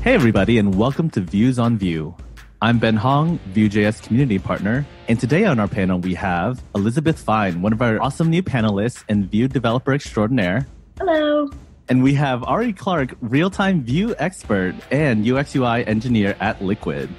Hey everybody, and welcome to Views on Vue. I'm Ben Hong, Vue.js community partner, and today on our panel we have Elizabeth Fine, one of our awesome new panelists and Vue developer extraordinaire. Hello. And we have Ari Clark, real-time Vue expert and UX/UI engineer at Liquid.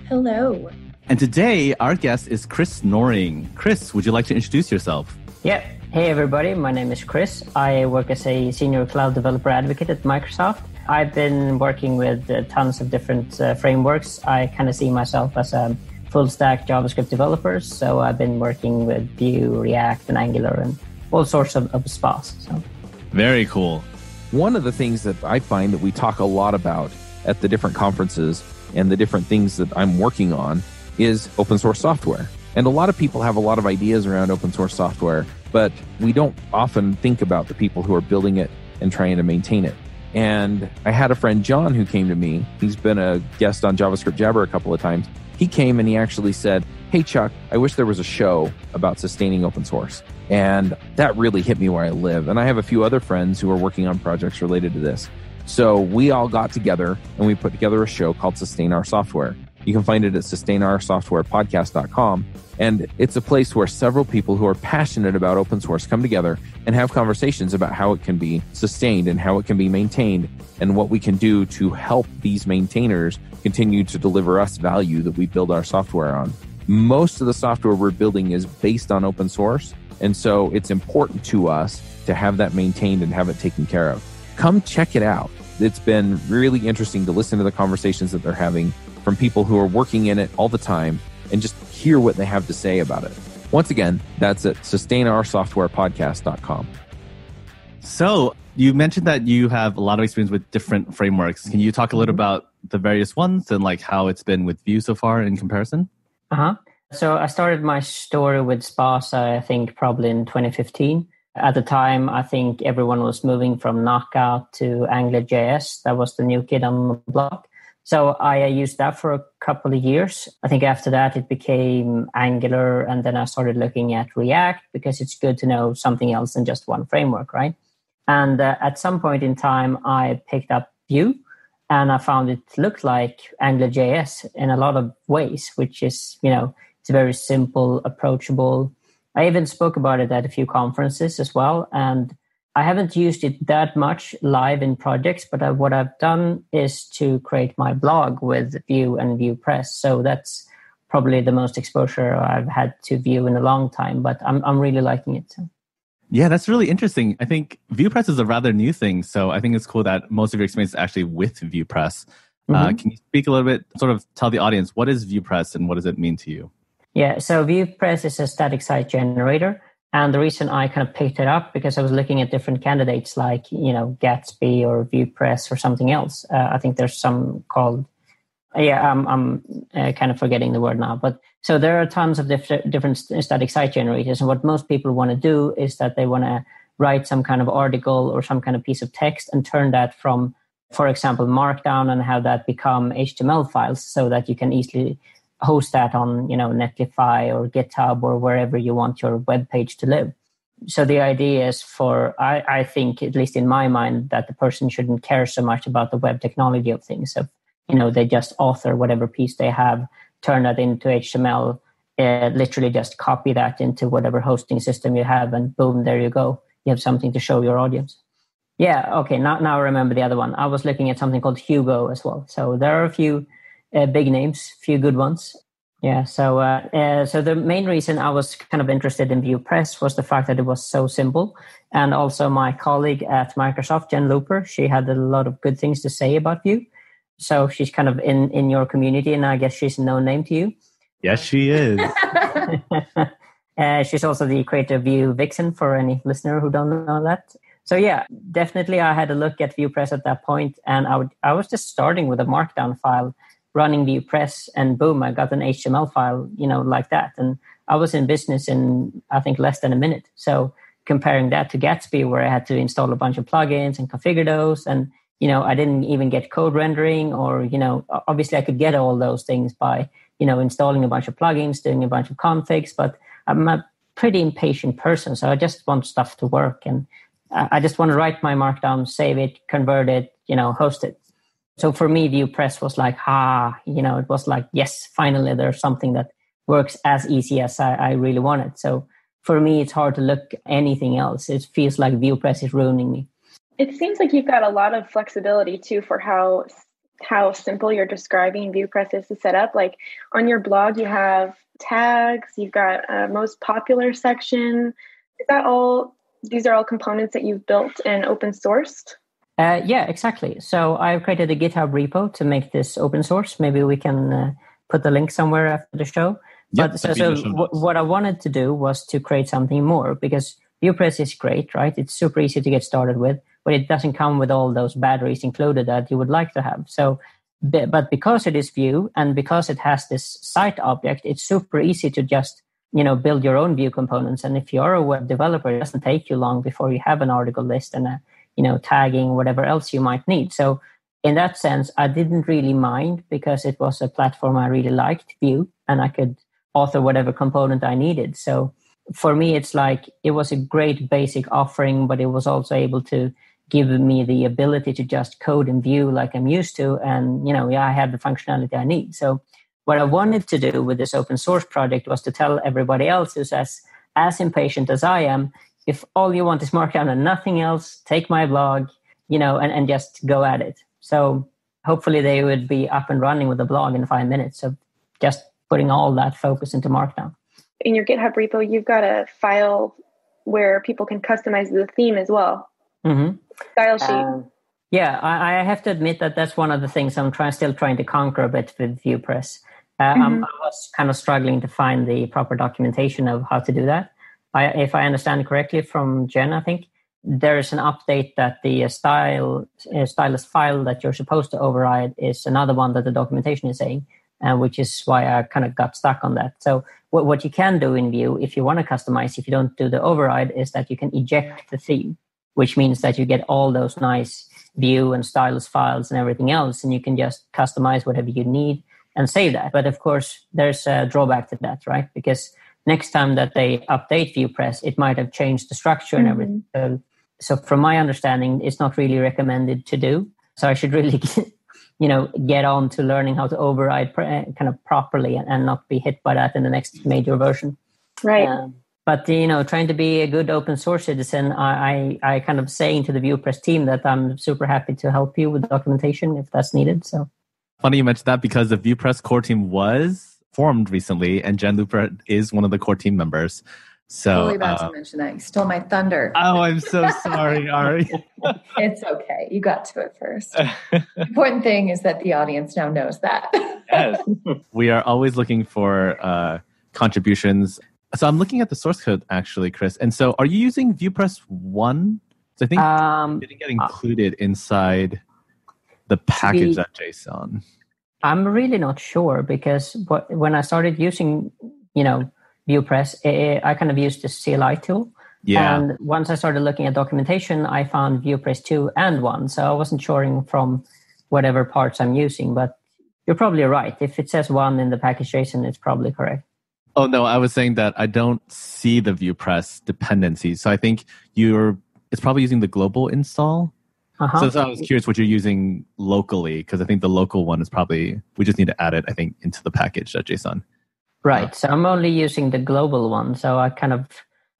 Hello. And today our guest is Chris Noring. Chris, would you like to introduce yourself? Yeah. Hey everybody, my name is Chris. I work as a senior cloud developer advocate at Microsoft. I've been working with tons of different frameworks. I kind of see myself as a full stack JavaScript developer. So I've been working with Vue, React, and Angular, and all sorts of spas. So. Very cool. One of the things that I find that we talk a lot about at the different conferences and the different things that I'm working on is open source software. And a lot of people have a lot of ideas around open source software, but we don't often think about the people who are building it and trying to maintain it. And I had a friend, John, who came to me. He's been a guest on JavaScript Jabber a couple of times. He came and he actually said, "Hey, Chuck, I wish there was a show about sustaining open source." And that really hit me where I live. And I have a few other friends who are working on projects related to this. So we all got together and we put together a show called Sustain Our Software. You can find it at sustainoursoftwarepodcast.com. And it's a place where several people who are passionate about open source come together and have conversations about how it can be sustained and how it can be maintained and what we can do to help these maintainers continue to deliver us value that we build our software on. Most of the software we're building is based on open source. And so it's important to us to have that maintained and have it taken care of. Come check it out. It's been really interesting to listen to the conversations that they're having from people who are working in it all the time and just hear what they have to say about it. Once again, that's at sustainoursoftwarepodcast.com. So you mentioned that you have a lot of experience with different frameworks. Can you talk a little about the various ones and like how it's been with Vue so far in comparison? So I started my story with Spas, I think probably in 2015. At the time, I think everyone was moving from Knockout to AngularJS. That was the new kid on the block. So I used that for a couple of years. I think after that, it became Angular. And then I started looking at React because it's good to know something else than just one framework, right? And at some point in time, I picked up Vue and I found it looked like AngularJS in a lot of ways, which is, it's very simple, approachable. I even spoke about it at a few conferences as well. And I haven't used it that much live in projects, but what I've done is to create my blog with Vue and VuePress. So that's probably the most exposure I've had to Vue in a long time, but I'm really liking it. Yeah, that's really interesting. I think VuePress is a rather new thing. So I think it's cool that most of your experience is actually with VuePress. Can you speak a little bit, sort of tell the audience, what is VuePress and what does it mean to you? Yeah, so VuePress is a static site generator. And the reason I kind of picked it up because I was looking at different candidates like, Gatsby or VuePress or something else. I think there's some called, I'm kind of forgetting the word now. But so there are tons of different static site generators. And what most people want to do is that they want to write some kind of article or some kind of piece of text and turn that from, for example, Markdown and have that become HTML files so that you can easily host that on, Netlify or GitHub or wherever you want your web page to live. So the idea is I think, at least in my mind, that the person shouldn't care so much about the web technology of things. So, they just author whatever piece they have, turn that into HTML, literally just copy that into whatever hosting system you have, and boom, there you go. You have something to show your audience. Yeah, okay, now I remember the other one. I was looking at something called Hugo as well. So there are a few big names, few good ones. Yeah, so the main reason I was kind of interested in VuePress was the fact that it was so simple. And also my colleague at Microsoft, Jen Looper, she had a lot of good things to say about Vue. So she's kind of in your community, and I guess she's no name to you. Yes, she is. She's also the creator of Vue Vixen for any listener who don't know that. So yeah, definitely I had a look at VuePress at that point, and I was just starting with a Markdown file, running VuePress, and boom, I got an HTML file, like that. And I was in business in, I think, less than a minute. So comparing that to Gatsby, where I had to install a bunch of plugins and configure those. And, I didn't even get code rendering or, obviously I could get all those things by, installing a bunch of plugins, doing a bunch of configs, but I'm a pretty impatient person. So I just want stuff to work. And I just want to write my Markdown, save it, convert it, host it. So for me, VuePress was like, it was like, yes, finally there's something that works as easy as I really want it. So for me, it's hard to look anything else. It feels like VuePress is ruining me. It seems like you've got a lot of flexibility too for how simple you're describing VuePress is to set up. Like on your blog, you have tags, you've got a most popular section. These are all components that you've built and open sourced? Yeah, exactly. So I've created a GitHub repo to make this open source. Maybe we can put the link somewhere after the show. Yep, but so what I wanted to do was to create something more, because VuePress is great, right? It's super easy to get started with, but it doesn't come with all those batteries included that you would like to have. So, but because it is Vue and because it has this site object, it's super easy to just, build your own Vue components. And if you're a web developer, it doesn't take you long before you have an article list and tagging, whatever else you might need. So in that sense, I didn't really mind because it was a platform I really liked, Vue, and I could author whatever component I needed. So for me, it's like it was a great basic offering, but it was also able to give me the ability to just code in Vue like I'm used to. And, I had the functionality I need. So what I wanted to do with this open source project was to tell everybody else who's as impatient as I am, if all you want is Markdown and nothing else, take my blog, and just go at it. So hopefully they would be up and running with the blog in 5 minutes. So just putting all that focus into Markdown. In your GitHub repo, you've got a file where people can customize the theme as well. Mm-hmm. Style sheet. Yeah, I have to admit that that's one of the things I'm still trying to conquer a bit with VuePress. I was kind of struggling to find the proper documentation of how to do that. If I understand correctly from Jen, I think there is an update that the stylus file that you're supposed to override is another one that the documentation is saying, which is why I kind of got stuck on that. So what you can do in Vue, if you want to customize, if you don't do the override, is that you can eject the theme, which means that you get all those nice Vue and stylus files and everything else, and you can just customize whatever you need and save that. But of course, there's a drawback to that, right? Because next time that they update VuePress, it might have changed the structure and everything. So from my understanding, it's not really recommended to do. So I should really, get on to learning how to override kind of properly and not be hit by that in the next major version. Right. But, trying to be a good open source citizen, I kind of saying to the VuePress team that I'm super happy to help you with documentation if that's needed. So funny you mentioned that, because the VuePress core team was formed recently, and Jen Looper is one of the core team members. So totally about to mention that. You stole my thunder. Oh, I'm so sorry, Ari. It's okay. You got to it first. The important thing is that the audience now knows that. Yes. We are always looking for contributions. So I'm looking at the source code, actually, Chris. And so are you using VuePress 1? So I think it didn't get included inside the package.json. I'm really not sure, because when I started using, VuePress, I kind of used the CLI tool. Yeah. And once I started looking at documentation, I found VuePress 2 and 1. So I wasn't sure from whatever parts I'm using, but you're probably right. If it says 1 in the package.json, it's probably correct. Oh, no, I was saying that I don't see the VuePress dependencies. So I think it's probably using the global install. So I was curious what you're using locally, because I think the local one is probably, we just need to add it, I think, into the package.json. Right. So I'm only using the global one. So I kind of,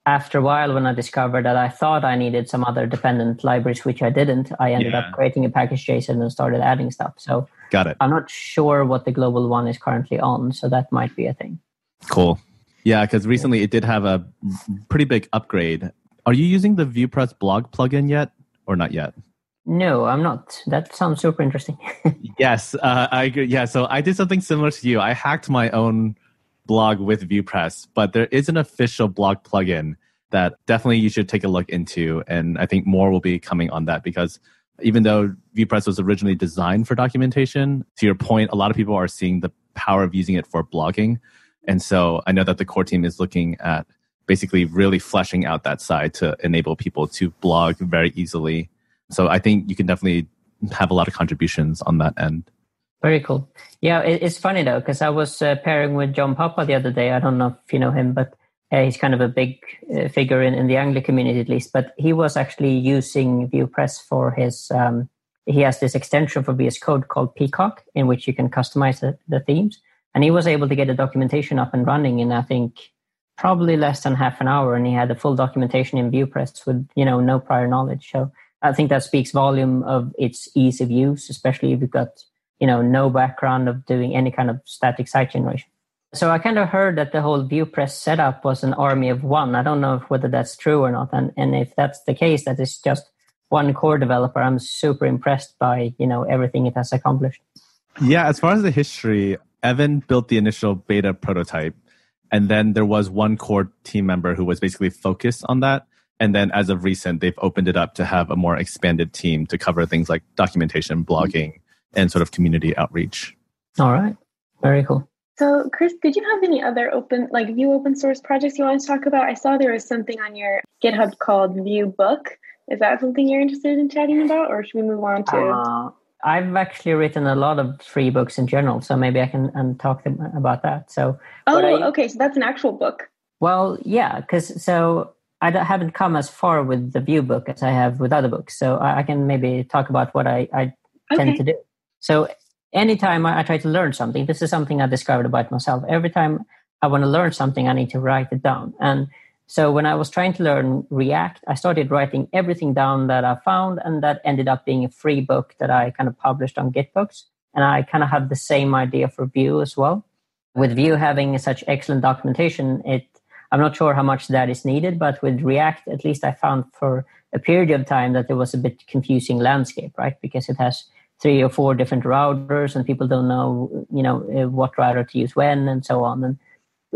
after a while, when I discovered that I thought I needed some other dependent libraries, which I didn't, I ended up creating a package.json and started adding stuff. So got it. I'm not sure what the global one is currently on. So that might be a thing. Cool. Yeah, because recently it did have a pretty big upgrade. Are you using the VuePress blog plugin yet, or not yet? No, I'm not. That sounds super interesting. Yes, I agree. Yeah, so I did something similar to you. I hacked my own blog with VuePress, but there is an official blog plugin that definitely you should take a look into. And I think more will be coming on that, because even though VuePress was originally designed for documentation, to your point, a lot of people are seeing the power of using it for blogging. And so I know that the core team is looking at basically really fleshing out that side to enable people to blog very easily. So I think you can definitely have a lot of contributions on that end. Very cool. Yeah, it's funny though, because I was pairing with John Papa the other day. I don't know if you know him, but he's kind of a big figure in the Anglia community at least. But he was actually using VuePress for his he has this extension for VS Code called Peacock, in which you can customize the themes. And he was able to get the documentation up and running in, I think, probably less than half an hour. And he had the full documentation in VuePress with, no prior knowledge. So I think that speaks volume of its ease of use, especially if you've got, no background of doing any kind of static site generation. So I kind of heard that the whole VuePress setup was an army of one. I don't know whether that's true or not. And if that's the case, that it's just one core developer, I'm super impressed by, everything it has accomplished. Yeah, as far as the history, Evan built the initial beta prototype. And then there was one core team member who was basically focused on that. And then as of recent, they've opened it up to have a more expanded team to cover things like documentation, blogging, and sort of community outreach. All right. Very cool. So, Chris, did you have any other Vue open source projects you want to talk about? I saw there was something on your GitHub called Vue Book. Is that something you're interested in chatting about, or should we move on to? I've actually written a lot of free books in general, so maybe I can talk about that. So, okay, so that's an actual book. Well, yeah, because I haven't come as far with the Vue book as I have with other books, so I can maybe talk about what I tend to do. So anytime I try to learn something, this is something I discovered about myself. Every time I want to learn something, I need to write it down. And so when I was trying to learn React, I started writing everything down that I found, and that ended up being a free book that I kind of published on GitBooks. And I kind of have the same idea for Vue as well. With Vue having such excellent documentation, I'm not sure how much that is needed, but with React, at least I found for a period of time that there was a bit confusing landscape, right? Because it has 3 or 4 different routers and people don't know, what router to use when and so on. And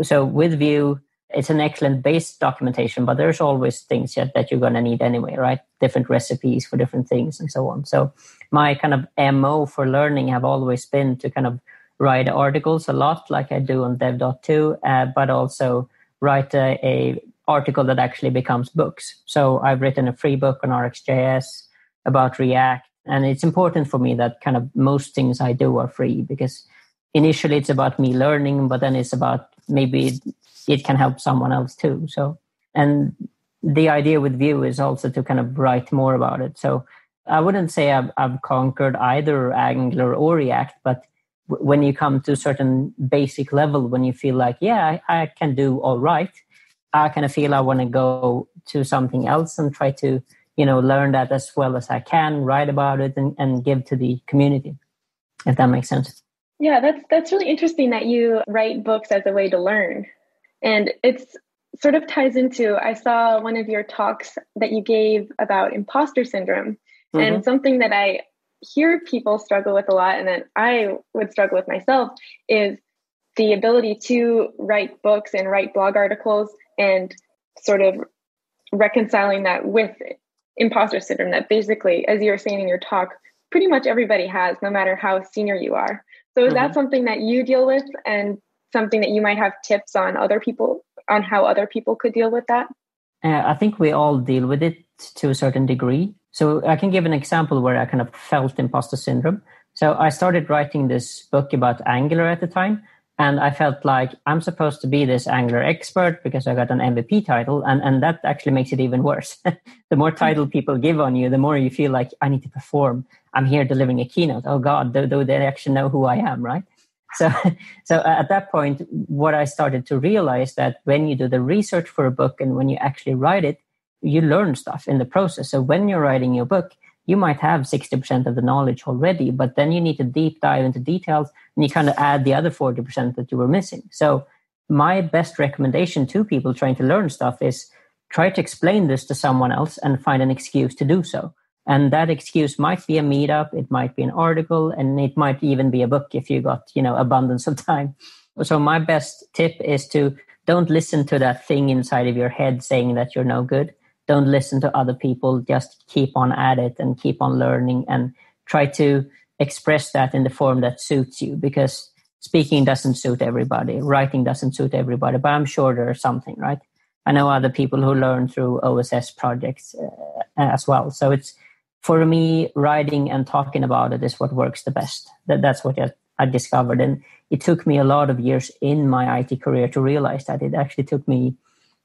so with Vue, it's an excellent base documentation, but there's always things that you're going to need anyway, right? Different recipes for different things and so on. So my kind of MO for learning have always been to kind of write articles a lot like I do on dev.to, but also write a article that actually becomes books. So I've written a free book on RxJS about React. And it's important for me that kind of most things I do are free, because initially it's about me learning, but then it's about maybe it can help someone else too. So, and the idea with Vue is also to kind of write more about it. So I wouldn't say I've conquered either Angular or React, but when you come to a certain basic level, when you feel like, yeah, I can do all right, I kind of feel I want to go to something else and try to, learn that as well as I can, write about it and give to the community, if that makes sense. Yeah, that's really interesting that you write books as a way to learn. And it's sort of ties into, I saw one of your talks that you gave about imposter syndrome. Mm-hmm. And something that I hear people struggle with a lot, and that I would struggle with myself, is the ability to write books and write blog articles and sort of reconciling that with imposter syndrome that basically, as you were saying in your talk, pretty much everybody has, no matter how senior you are. So is that something that you deal with, and something that you might have tips on on how other people could deal with that? I think we all deal with it to a certain degree. So I can give an example where I kind of felt imposter syndrome. So I started writing this book about Angular at the time, and I felt like I'm supposed to be this Angular expert because I got an MVP title, and that actually makes it even worse. The more title people give on you, the more you feel like I need to perform. I'm here delivering a keynote. Oh God, do they actually know who I am, right? So at that point, what I started to realize that when you do the research for a book and when you actually write it, you learn stuff in the process. So when you're writing your book, you might have 60% of the knowledge already, but then you need to deep dive into details and you kind of add the other 40% that you were missing. So my best recommendation to people trying to learn stuff is try to explain this to someone else and find an excuse to do so. And that excuse might be a meetup, it might be an article, and it might even be a book if you got, abundance of time. So my best tip is to don't listen to that thing inside of your head saying that you're no good. Don't listen to other people. Just keep on at it and keep on learning and try to express that in the form that suits you, because speaking doesn't suit everybody. Writing doesn't suit everybody, but I'm sure there's something, right? I know other people who learn through OSS projects as well. So it's, for me, writing and talking about it is what works the best. That's what I discovered. And it took me a lot of years in my IT career to realize that. It actually took me,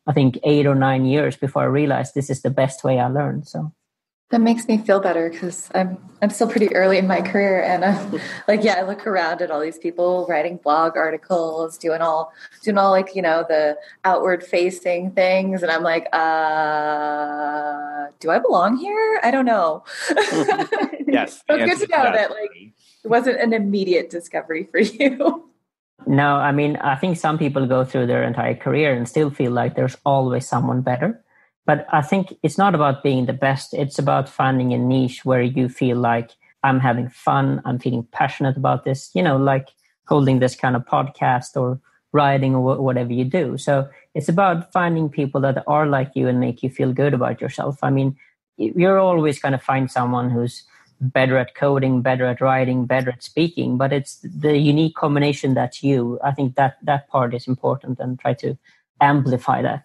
I think, 8 or 9 years before I realized this is the best way I learned. So That makes me feel better because I'm still pretty early in my career, and I look around at all these people writing blog articles, doing all like, the outward facing things, and I'm like, do I belong here? I don't know. Yes, so it's good to know that it wasn't an immediate discovery for you. No, I mean, I think some people go through their entire career and still feel like there's always someone better. But I think it's not about being the best. It's about finding a niche where you feel like I'm having fun. I'm feeling passionate about this, like holding this kind of podcast or writing or whatever you do. So it's about finding people that are like you and make you feel good about yourself. I mean, you're always going to find someone who's better at coding, better at writing, better at speaking, but it's the unique combination that's you. I think that part is important, and try to amplify that.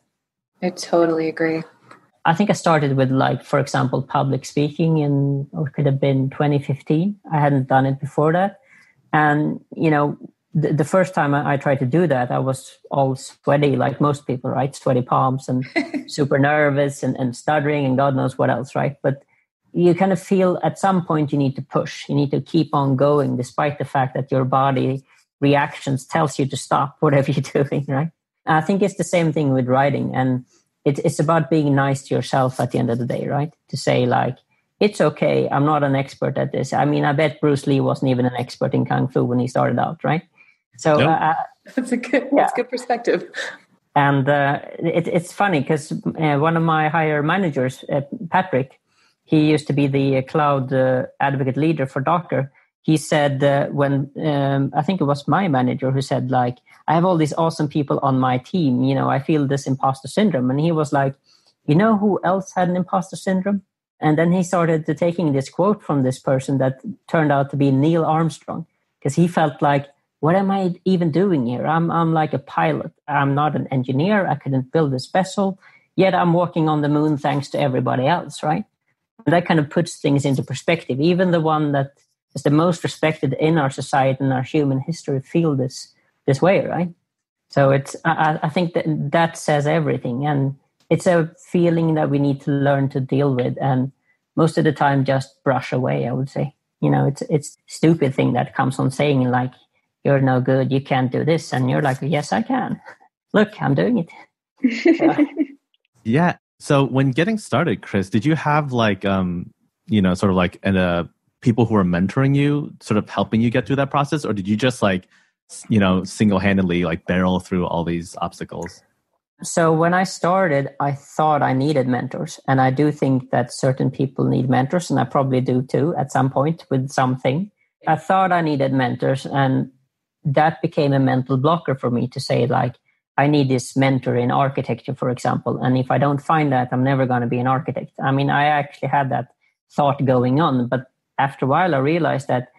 I totally agree. I think I started with, for example, public speaking in, or it could have been 2015. I hadn't done it before that. And, the first time I tried to do that, I was all sweaty, like most people, right? Sweaty palms and super nervous and stuttering and God knows what else, right? But you kind of feel at some point you need to push. You need to keep on going despite the fact that your body reactions tells you to stop whatever you're doing, right? I think it's the same thing with writing. And it's about being nice to yourself at the end of the day, right? To say it's okay. I'm not an expert at this. I mean, I bet Bruce Lee wasn't even an expert in Kung Fu when he started out, right? So that's good perspective. And it's funny because one of my higher managers, Patrick, he used to be the cloud advocate leader for Docker. He said when I think it was my manager who said I have all these awesome people on my team. I feel this imposter syndrome. And he was like, who else had an imposter syndrome? And then he started taking this quote from this person that turned out to be Neil Armstrong, because he felt like, what am I even doing here? I'm like a pilot. I'm not an engineer. I couldn't build this vessel, yet I'm walking on the moon thanks to everybody else, right? And that kind of puts things into perspective. Even the one that is the most respected in our society and our human history feel this way, right? So I think that says everything, and it's a feeling that we need to learn to deal with, and most of the time just brush away. I would say, it's stupid thing that comes on saying you're no good, you can't do this, and you're like, yes, I can. Look, I'm doing it. Yeah. So when getting started, Chris, did you have people who were mentoring you, sort of helping you get through that process? Or did you just single-handedly barrel through all these obstacles? So when I started, I thought I needed mentors. And I do think that certain people need mentors, and I probably do too at some point with something. I thought I needed mentors, and that became a mental blocker for me to say I need this mentor in architecture, for example. And if I don't find that, I'm never going to be an architect. I mean, I actually had that thought going on, but after a while, I realized that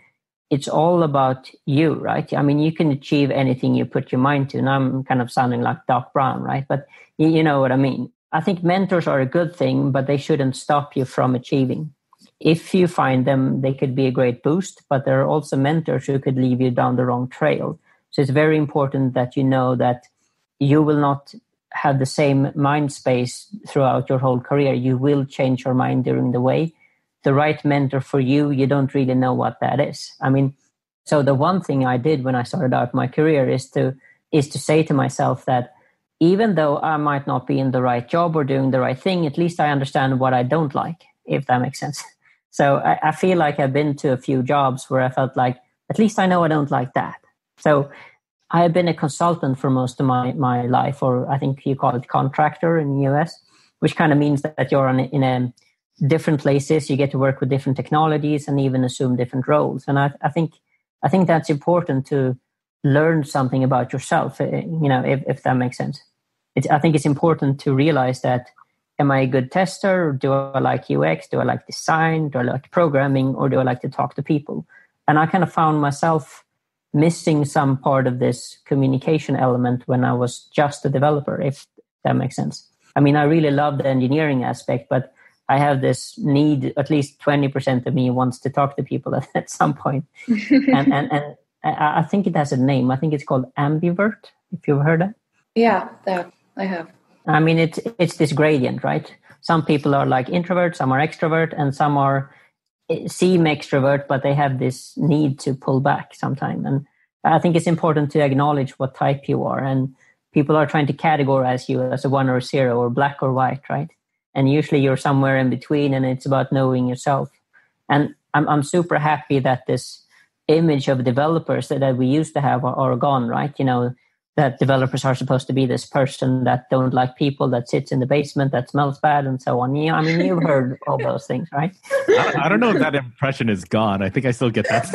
it's all about you, right? I mean, you can achieve anything you put your mind to. And I'm kind of sounding like Doc Brown, right? But you know what I mean. I think mentors are a good thing, but they shouldn't stop you from achieving. If you find them, they could be a great boost, but there are also mentors who could leave you down the wrong trail. So it's very important that you know that you will not have the same mind space throughout your whole career. You will change your mind during the way. The right mentor for you, you don't really know what that is. I mean, so the one thing I did when I started out my career is to say to myself that even though I might not be in the right job or doing the right thing, at least I understand what I don't like, if that makes sense. So I feel like I've been to a few jobs where I felt like, at least I know I don't like that. So I have been a consultant for most of my life, or I think you call it contractor in the US, which kind of means that you're in a different places, you get to work with different technologies and even assume different roles. And I think that's important to learn something about yourself, if that makes sense. I think it's important to realize that, am I a good tester? Do I like UX? Do I like design? Do I like programming? Or do I like to talk to people? And I kind of found myself missing some part of this communication element when I was just a developer, if that makes sense. I mean, I really love the engineering aspect, but I have this need, at least 20% of me wants to talk to people at some point. and I think it has a name. I think it's called ambivert, if you've heard it. Yeah, I have. I mean, it's this gradient, right? Some people are like introverts, some are extrovert, and some seem extrovert, but they have this need to pull back sometime. And I think it's important to acknowledge what type you are. And people are trying to categorize you as a 1 or a 0 or black or white, right? And usually you're somewhere in between, and it's about knowing yourself. And I'm super happy that this image of developers that we used to have are gone, right? You know, that developers are supposed to be this person that don't like people, that sits in the basement, that smells bad, and so on. You know, I mean, you've heard all those things, right? I don't know if that impression is gone. I think I still get that.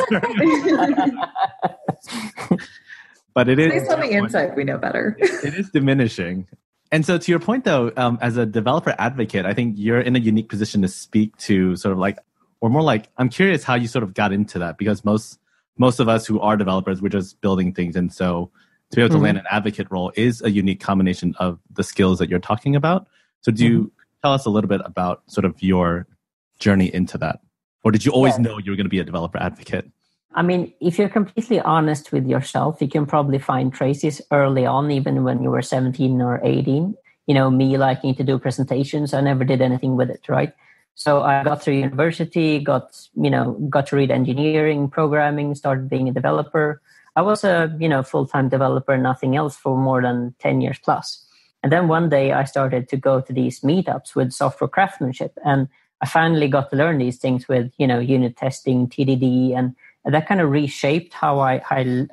But it is. At least on the inside, we know better. It is diminishing. And so to your point, though, as a developer advocate, I think you're in a unique position to speak to sort of like, or more like, I'm curious how you sort of got into that, because most of us who are developers, we're just building things. And so to be able to land an advocate role is a unique combination of the skills that you're talking about. So do you tell us a little bit about sort of your journey into that? Or did you always know you were going to be a developer advocate? I mean, if you're completely honest with yourself, you can probably find traces early on, even when you were 17 or 18. You know, me liking to do presentations, I never did anything with it, right? So I got through university, got to read engineering, programming, started being a developer. I was a, full-time developer, nothing else for more than 10 years plus. And then one day I started to go to these meetups with software craftsmanship. And I finally got to learn these things with, unit testing, TDD, and that kind of reshaped how I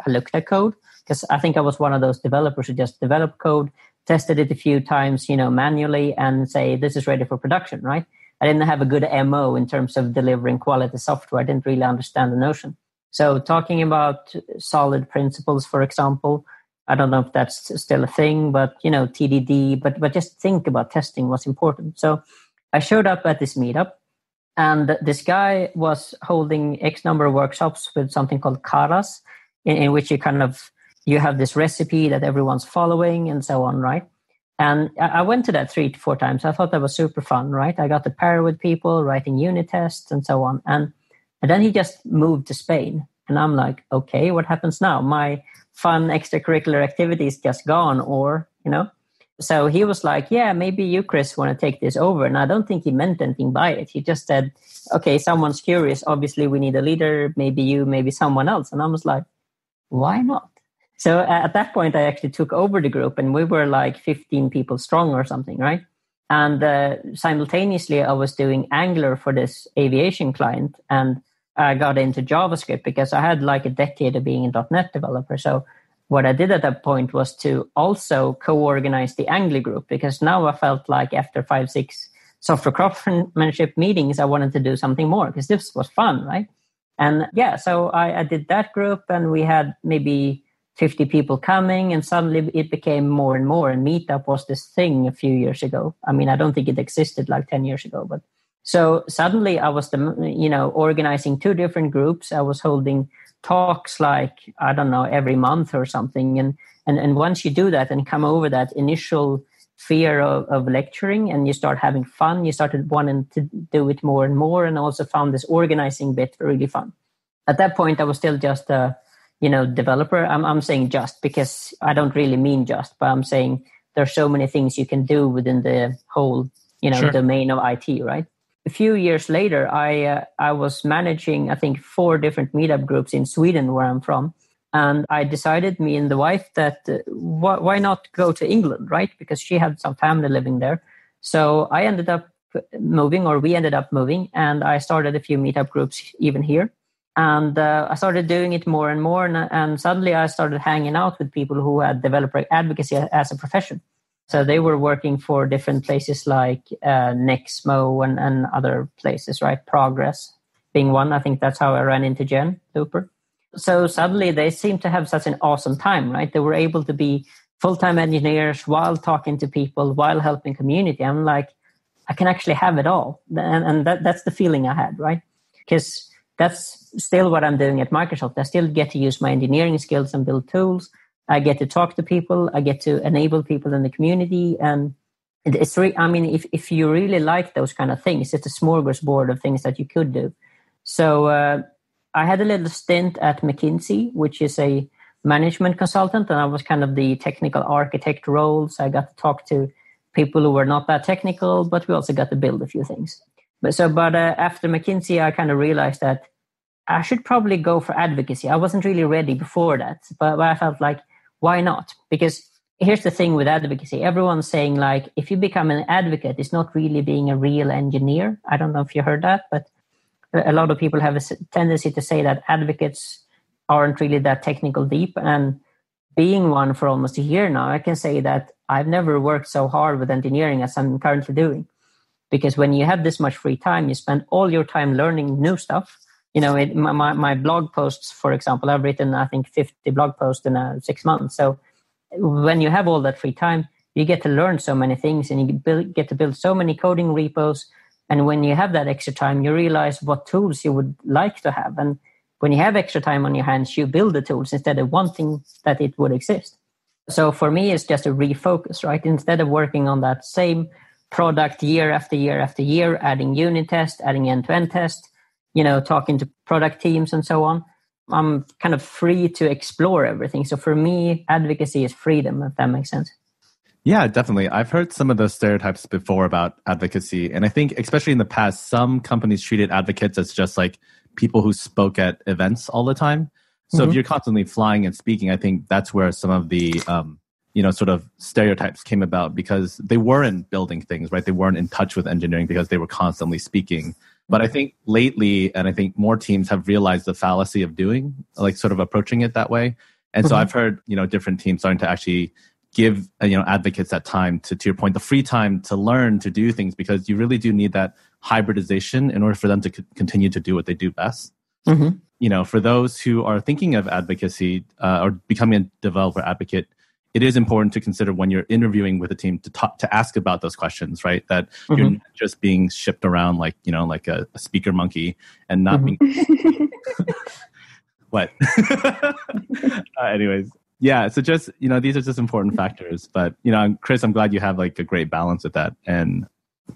looked at code. Because I think I was one of those developers who just developed code, tested it a few times, manually, and say, this is ready for production, right? I didn't have a good MO in terms of delivering quality software. I didn't really understand the notion. So talking about solid principles, for example, I don't know if that's still a thing, but, TDD, but just think about testing was important. So I showed up at this meetup, and this guy was holding X number of workshops with something called karas, in which you have this recipe that everyone's following and so on, right? And I went to that 3 to 4 times. I thought that was super fun, right? I got to pair with people, writing unit tests and so on. And then he just moved to Spain. And I'm like, okay, what happens now? My fun extracurricular activity is just gone, or, So he was like, yeah, maybe you, Chris, want to take this over. And I don't think he meant anything by it. He just said, okay, someone's curious. Obviously, we need a leader. Maybe you, maybe someone else. And I was like, why not? So at that point, I actually took over the group, and we were like 15 people strong or something, right? And simultaneously, I was doing Angular for this aviation client, and I got into JavaScript because I had like a decade of being a .NET developer. So what I did at that point was to also co-organize the Angular group, because now I felt like after 5, 6 software craftsmanship meetings, I wanted to do something more because this was fun, right? And so I did that group, and we had maybe 50 people coming, and suddenly it became more and more. And Meetup was this thing a few years ago. I mean, I don't think it existed like 10 years ago, but so suddenly I was organizing 2 different groups. I was holding talks like, I don't know, every month or something. And once you do that and come over that initial fear of lecturing, and you start having fun, you started wanting to do it more and more, and also found this organizing bit really fun. At that point, I was still just a developer. I'm saying just because I don't really mean just, but I'm saying there's so many things you can do within the whole, Sure. domain of IT, right? A few years later, I was managing, I think, 4 different meetup groups in Sweden, where I'm from. And I decided, me and the wife, that why not go to England, right? Because she had some family living there. So we ended up moving, and I started a few meetup groups even here. And I started doing it more and more. And suddenly I started hanging out with people who had developer advocacy as a profession. So they were working for different places like Nexmo and other places, right? Progress being one. I think that's how I ran into Jen Looper. So suddenly they seemed to have such an awesome time, right? They were able to be full-time engineers while talking to people, while helping community. I'm like, I can actually have it all. And that's the feeling I had, right? Because that's still what I'm doing at Microsoft. I still get to use my engineering skills and build tools. I get to talk to people. I get to enable people in the community. And it's if you really like those kind of things, it's a smorgasbord of things that you could do. So I had a little stint at McKinsey, which is a management consultant, and I was kind of the technical architect role. So I got to talk to people who were not that technical, but we also got to build a few things. But after McKinsey, I kind of realized that I should probably go for advocacy. I wasn't really ready before that, but I felt like, why not? Because here's the thing with advocacy. Everyone's saying like, if you become an advocate, it's not really being a real engineer. I don't know if you heard that, but a lot of people have a tendency to say that advocates aren't really that technical deep. And being one for almost a year now, I can say that I've never worked so hard with engineering as I'm currently doing. Because when you have this much free time, you spend all your time learning new stuff. You know, my blog posts, for example, I've written, I think, 50 blog posts in 6 months. So when you have all that free time, you get to learn so many things and you get to build so many coding repos. And when you have that extra time, you realize what tools you would like to have. And when you have extra time on your hands, you build the tools instead of wanting that it would exist. So for me, it's just a refocus, right? Instead of working on that same product year after year after year, adding unit test, adding end-to-end test, you know, talking to product teams and so on, I'm kind of free to explore everything. So for me, advocacy is freedom, if that makes sense. Yeah, definitely. I've heard some of those stereotypes before about advocacy. And I think, especially in the past, some companies treated advocates as just like people who spoke at events all the time. So if you're constantly flying and speaking, I think that's where some of the, sort of stereotypes came about, because they weren't building things, right? They weren't in touch with engineering because they were constantly speaking. But I think lately, and I think more teams have realized the fallacy of doing, like sort of approaching it that way. And so I've heard, different teams starting to actually give, advocates that time to your point, the free time to learn, to do things, because you really do need that hybridization in order for them to continue to do what they do best. For those who are thinking of advocacy or becoming a developer advocate, it is important to consider when you're interviewing with a team to ask about those questions, right? That you're not just being shipped around like a speaker monkey and not being. What? Anyways, yeah. So just these are just important factors. But Chris, I'm glad you have like a great balance with that, and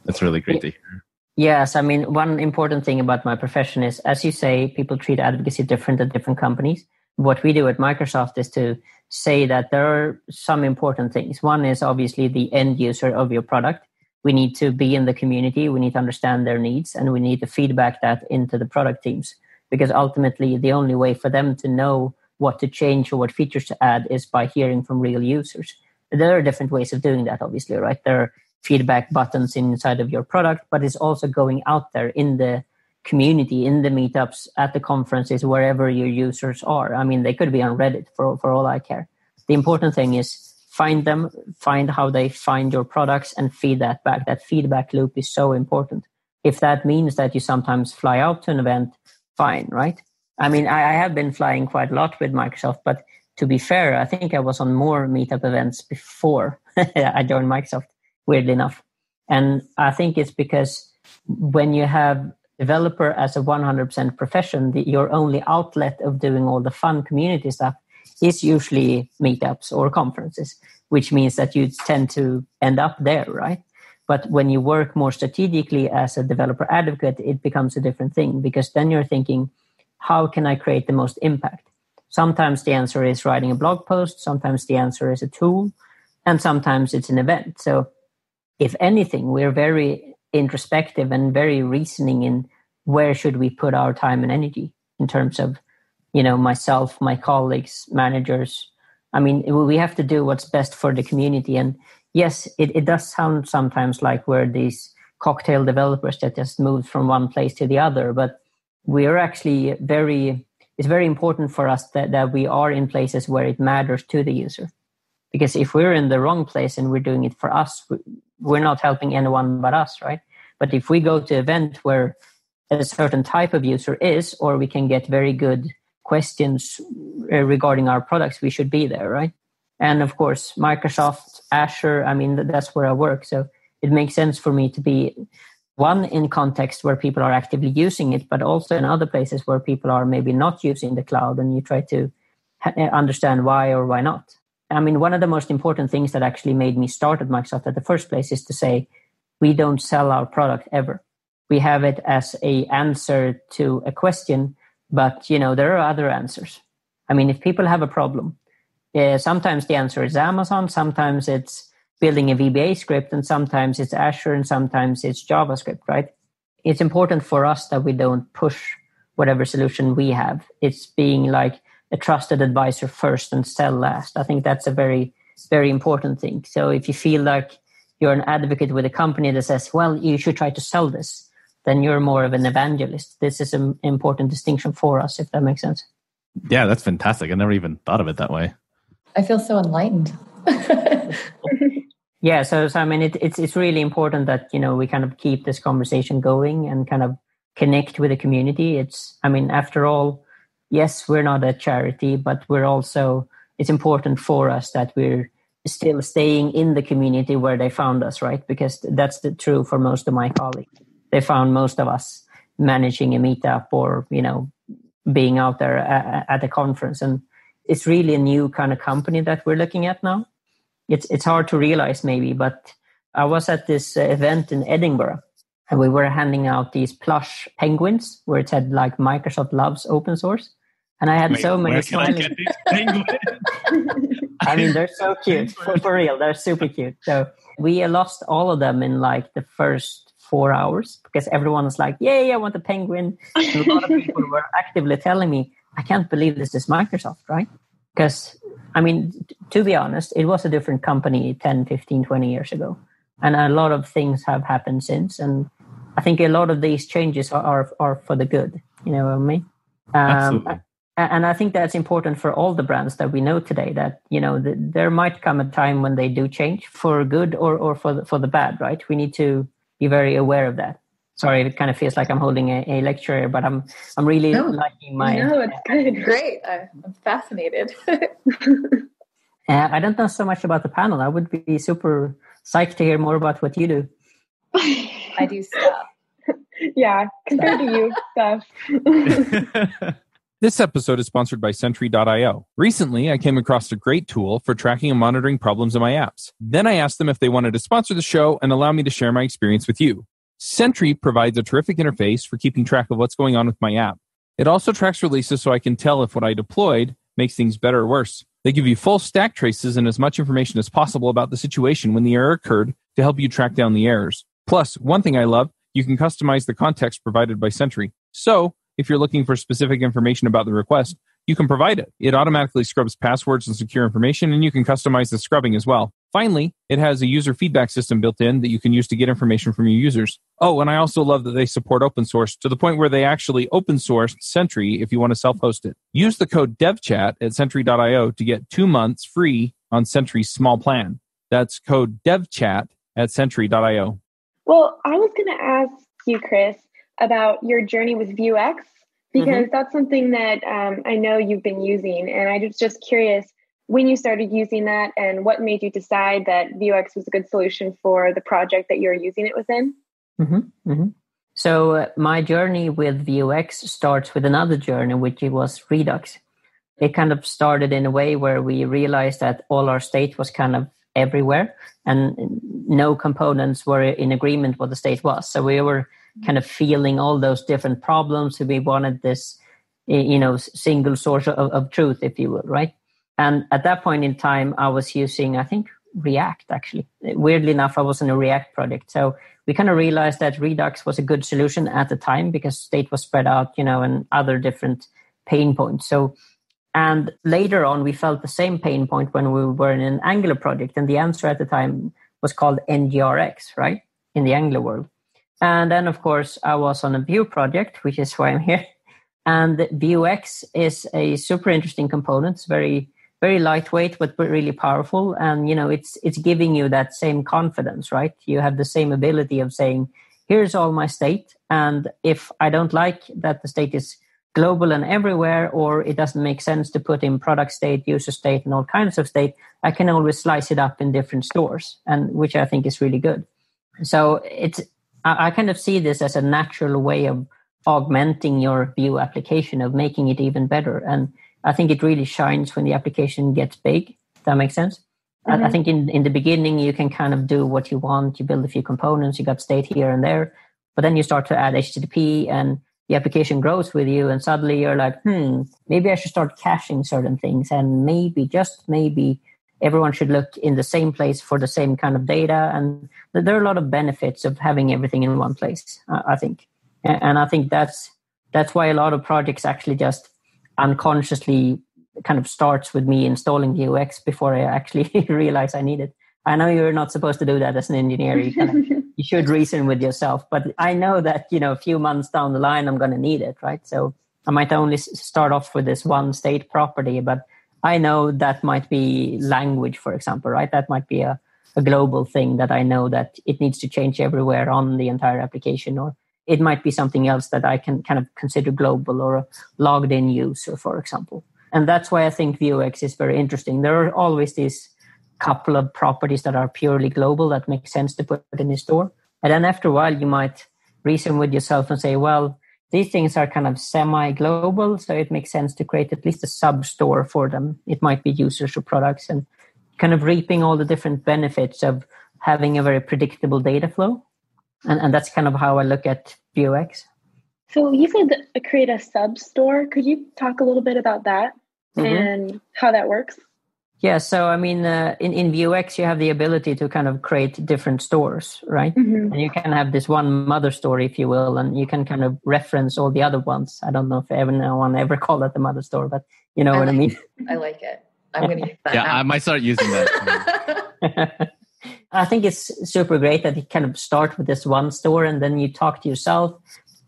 that's really great to hear. Yes, I mean, one important thing about my profession is, as you say, people treat advocacy different at different companies. What we do at Microsoft is to say that there are some important things. One is obviously the end user of your product. We need to be in the community. We need to understand their needs, and we need to feedback that into the product teams, because ultimately the only way for them to know what to change or what features to add is by hearing from real users. There are different ways of doing that, obviously, right? There are feedback buttons inside of your product, but it's also going out there in the community, in the meetups, at the conferences, wherever your users are. I mean, they could be on Reddit for all I care. The important thing is find them, find how they find your products, and feed that back. That feedback loop is so important. If that means that you sometimes fly out to an event, fine, right? I mean, I have been flying quite a lot with Microsoft, but to be fair, I think I was on more meetup events before I joined Microsoft, weirdly enough. And I think it's because when you have developer as a 100% profession, your only outlet of doing all the fun community stuff is usually meetups or conferences, which means that you tend to end up there, right? But when you work more strategically as a developer advocate, it becomes a different thing, because then you're thinking, how can I create the most impact? Sometimes the answer is writing a blog post, sometimes the answer is a tool, and sometimes it's an event. So if anything, we're very introspective and very reasoning in where should we put our time and energy in terms of, myself, my colleagues, managers. I mean, we have to do what's best for the community. And yes, it does sound sometimes like we're these cocktail developers that just moved from one place to the other, but we are actually it's very important for us that we are in places where it matters to the user. Because if we're in the wrong place and we're doing it for us, we're not helping anyone but us, right? But if we go to an event where a certain type of user is, or we can get very good questions regarding our products, we should be there, right? And of course, Microsoft, Azure, I mean, that's where I work. So it makes sense for me to be, one, in context where people are actively using it, but also in other places where people are maybe not using the cloud, and you try to understand why or why not. I mean, one of the most important things that actually made me start at Microsoft at the first place is to say, we don't sell our product ever. We have it as an answer to a question, but, there are other answers. I mean, if people have a problem, sometimes the answer is Amazon, sometimes it's, building a VBA script, and sometimes it's Azure and sometimes it's JavaScript, right? It's important for us that we don't push whatever solution we have. It's being like a trusted advisor first and sell last. I think that's a very, very important thing. So if you feel like you're an advocate with a company that says, well, you should try to sell this, then you're more of an evangelist. This is an important distinction for us, if that makes sense. Yeah, that's fantastic. I never even thought of it that way. I feel so enlightened. Yeah, so I mean, it's really important that, we kind of keep this conversation going and kind of connect with the community. After all, yes, we're not a charity, but it's important for us that we're still staying in the community where they found us, right? Because that's true for most of my colleagues. They found most of us managing a meetup or, being out there at a conference. And it's really a new kind of company that we're looking at now. It's hard to realize maybe, but I was at this event in Edinburgh and we were handing out these plush penguins where it said like Microsoft loves open source. And I had so many smiling. I mean, they're so cute. For real, they're super cute. So we lost all of them in like the first 4 hours because everyone was like, yay, I want a penguin. And a lot of people were actively telling me, I can't believe this is Microsoft, right? Because, to be honest, it was a different company 10, 15, 20 years ago. And a lot of things have happened since. And I think a lot of these changes are for the good. You know what I mean? Absolutely. And I think that's important for all the brands that we know today, that, there might come a time when they do change for good or for the bad, right? We need to be very aware of that. Sorry, it kind of feels like I'm holding a lecture here, but I'm really liking my... No, it's good. Great. I'm fascinated. I don't know so much about the panel. I would be super psyched to hear more about what you do. I do stuff. Yeah, compared to you, stuff. This episode is sponsored by Sentry.io. Recently, I came across a great tool for tracking and monitoring problems in my apps. Then I asked them if they wanted to sponsor the show and allow me to share my experience with you. Sentry provides a terrific interface for keeping track of what's going on with my app. It also tracks releases so I can tell if what I deployed makes things better or worse. They give you full stack traces and as much information as possible about the situation when the error occurred to help you track down the errors. Plus, one thing I love, you can customize the context provided by Sentry. So, if you're looking for specific information about the request, you can provide it. It automatically scrubs passwords and secure information, and you can customize the scrubbing as well. Finally, it has a user feedback system built in that you can use to get information from your users. Oh, and I also love that they support open source to the point where they actually open source Sentry if you want to self-host it. Use the code devchat at Sentry.io to get 2 months free on Sentry's small plan. That's code devchat at Sentry.io. Well, I was going to ask you, Chris, about your journey with Vuex, because that's something that I know you've been using. And I was just curious when you started using that and what made you decide that Vuex was a good solution for the project that you're using it within. So my journey with Vuex starts with another journey, which was Redux. It kind of started in a way where we realized that all our state was kind of everywhere and no components were in agreement what the state was. So we were kind of feeling all those different problems. We wanted this, single source of truth, if you will, right? And at that point in time, I was using, I think, React, actually. Weirdly enough, I was in a React project. So we kind of realized that Redux was a good solution at the time because state was spread out, and other different pain points. And later on, we felt the same pain point when we were in an Angular project. And the answer at the time was called NGRX, right? In the Angular world. And then, of course, I was on a Vue project, which is why I'm here. And Vuex is a super interesting component. It's very, very lightweight, but really powerful. And, it's giving you that same confidence, right? You have the same ability of saying, here's all my state. And if I don't like that the state is global and everywhere, or it doesn't make sense to put in product state, user state, and all kinds of state, I can always slice it up in different stores, and which I think is really good. So I kind of see this as a natural way of augmenting your Vue application, of making it even better. And I think it really shines when the application gets big. Does that make sense? I think in the beginning, you can kind of do what you want. You build a few components, you got state here and there, but then you start to add HTTP and the application grows with you. And suddenly you're like, maybe I should start caching certain things. And maybe, just maybe, everyone should look in the same place for the same kind of data. And there are a lot of benefits of having everything in one place, I think. And I think that's why a lot of projects actually just unconsciously kind of starts with me installing the UX before I actually realize I need it. I know you're not supposed to do that as an engineer. You should reason with yourself. But I know that, a few months down the line, I'm going to need it, right? So I might only start off with this one state property, but I know that might be language, for example, right? That might be a global thing that I know that it needs to change everywhere on the entire application, or it might be something else that I can kind of consider global, or a logged in user, for example. And that's why I think Vuex is very interesting. There are always these couple of properties that are purely global that make sense to put in the store. And then after a while, you might reason with yourself and say, well, these things are kind of semi-global, so it makes sense to create at least a substore for them. It might be users or products, and kind of reaping all the different benefits of having a very predictable data flow. And that's kind of how I look at Vuex. So you said create a substore. Could you talk a little bit about that and how that works? Yeah, so I mean, in Vuex, you have the ability to kind of create different stores, right? And you can have this one mother store, if you will, and you can kind of reference all the other ones. I don't know if anyone ever called it the mother store, but you know what I mean? I like it. I'm going to use that. Yeah, now. I might start using that. I think it's super great that you kind of start with this one store and then you talk to yourself.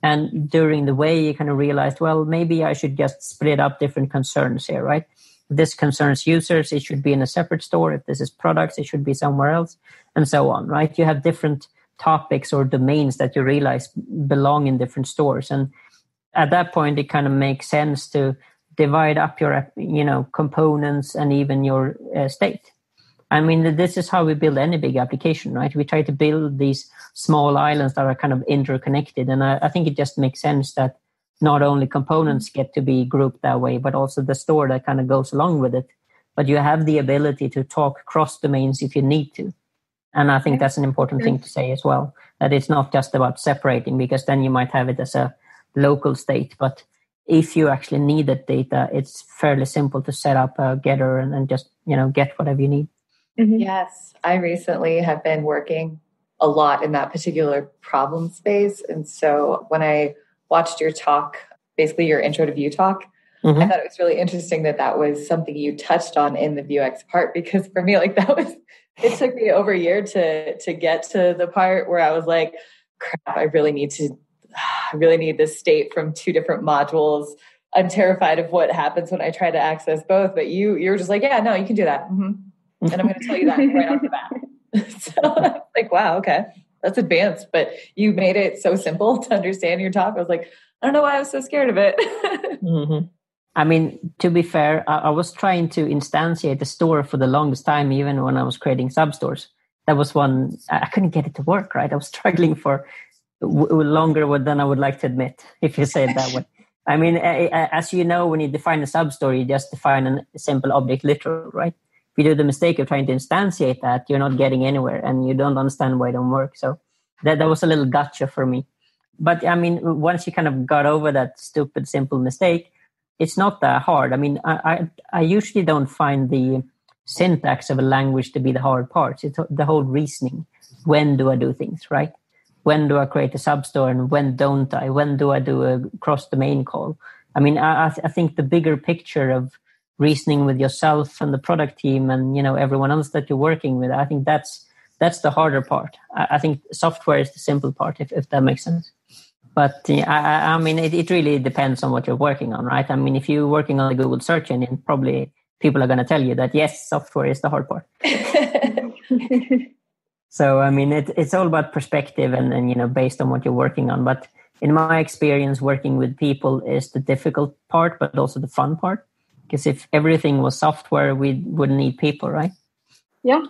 And during the way, you kind of realized, well, maybe I should just split up different concerns here, right? If this concerns users, it should be in a separate store. If this is products, it should be somewhere else, and so on, right? You have different topics or domains that you realize belong in different stores. And at that point, it kind of makes sense to divide up your, components and even your state. I mean, this is how we build any big application, right? We try to build these small islands that are kind of interconnected. And I think it just makes sense that not only components get to be grouped that way, but also the store that kind of goes along with it. But you have the ability to talk cross domains if you need to. And I think that's an important thing to say as well, that it's not just about separating, because then you might have it as a local state. But if you actually need that data, it's fairly simple to set up a getter and just, get whatever you need. Yes, I recently have been working a lot in that particular problem space. And so when I watched your talk, basically your intro to Vue talk, I thought it was really interesting that was something you touched on in the Vuex part, because for me, it took me over a year to get to the part where I was like, crap, I really need this state from two different modules. I'm terrified of what happens when I try to access both. But you're just like, yeah, no, you can do that. And I'm going to tell you that right off the bat. So I'm like, wow, okay, that's advanced. But you made it so simple to understand your talk. I was like, I don't know why I was so scared of it. I mean, to be fair, I was trying to instantiate the store for the longest time, even when I was creating substores. That was one, I couldn't get it to work, right? I was struggling for longer than I would like to admit, if you say it that way. I mean, as you know, when you define a substore, you just define a simple object literal, right? If you do the mistake of trying to instantiate that, you're not getting anywhere and you don't understand why it don't work. So that was a little gotcha for me. But I mean, once you kind of got over that stupid, simple mistake, it's not that hard. I mean, I usually don't find the syntax of a language to be the hard part. It's the whole reasoning. When do I do things, right? When do I create a substore and when don't I? When do I do a cross-domain call? I mean, I think the bigger picture of reasoning with yourself and the product team and, everyone else that you're working with, I think that's the harder part. I think software is the simple part, if that makes sense. But I mean, it really depends on what you're working on, right? I mean, if you're working on the Google search engine, probably people are going to tell you that, yes, software is the hard part. So, I mean, it's all about perspective and, based on what you're working on. But in my experience, working with people is the difficult part, but also the fun part. Because if everything was software, we wouldn't need people, right? Yeah.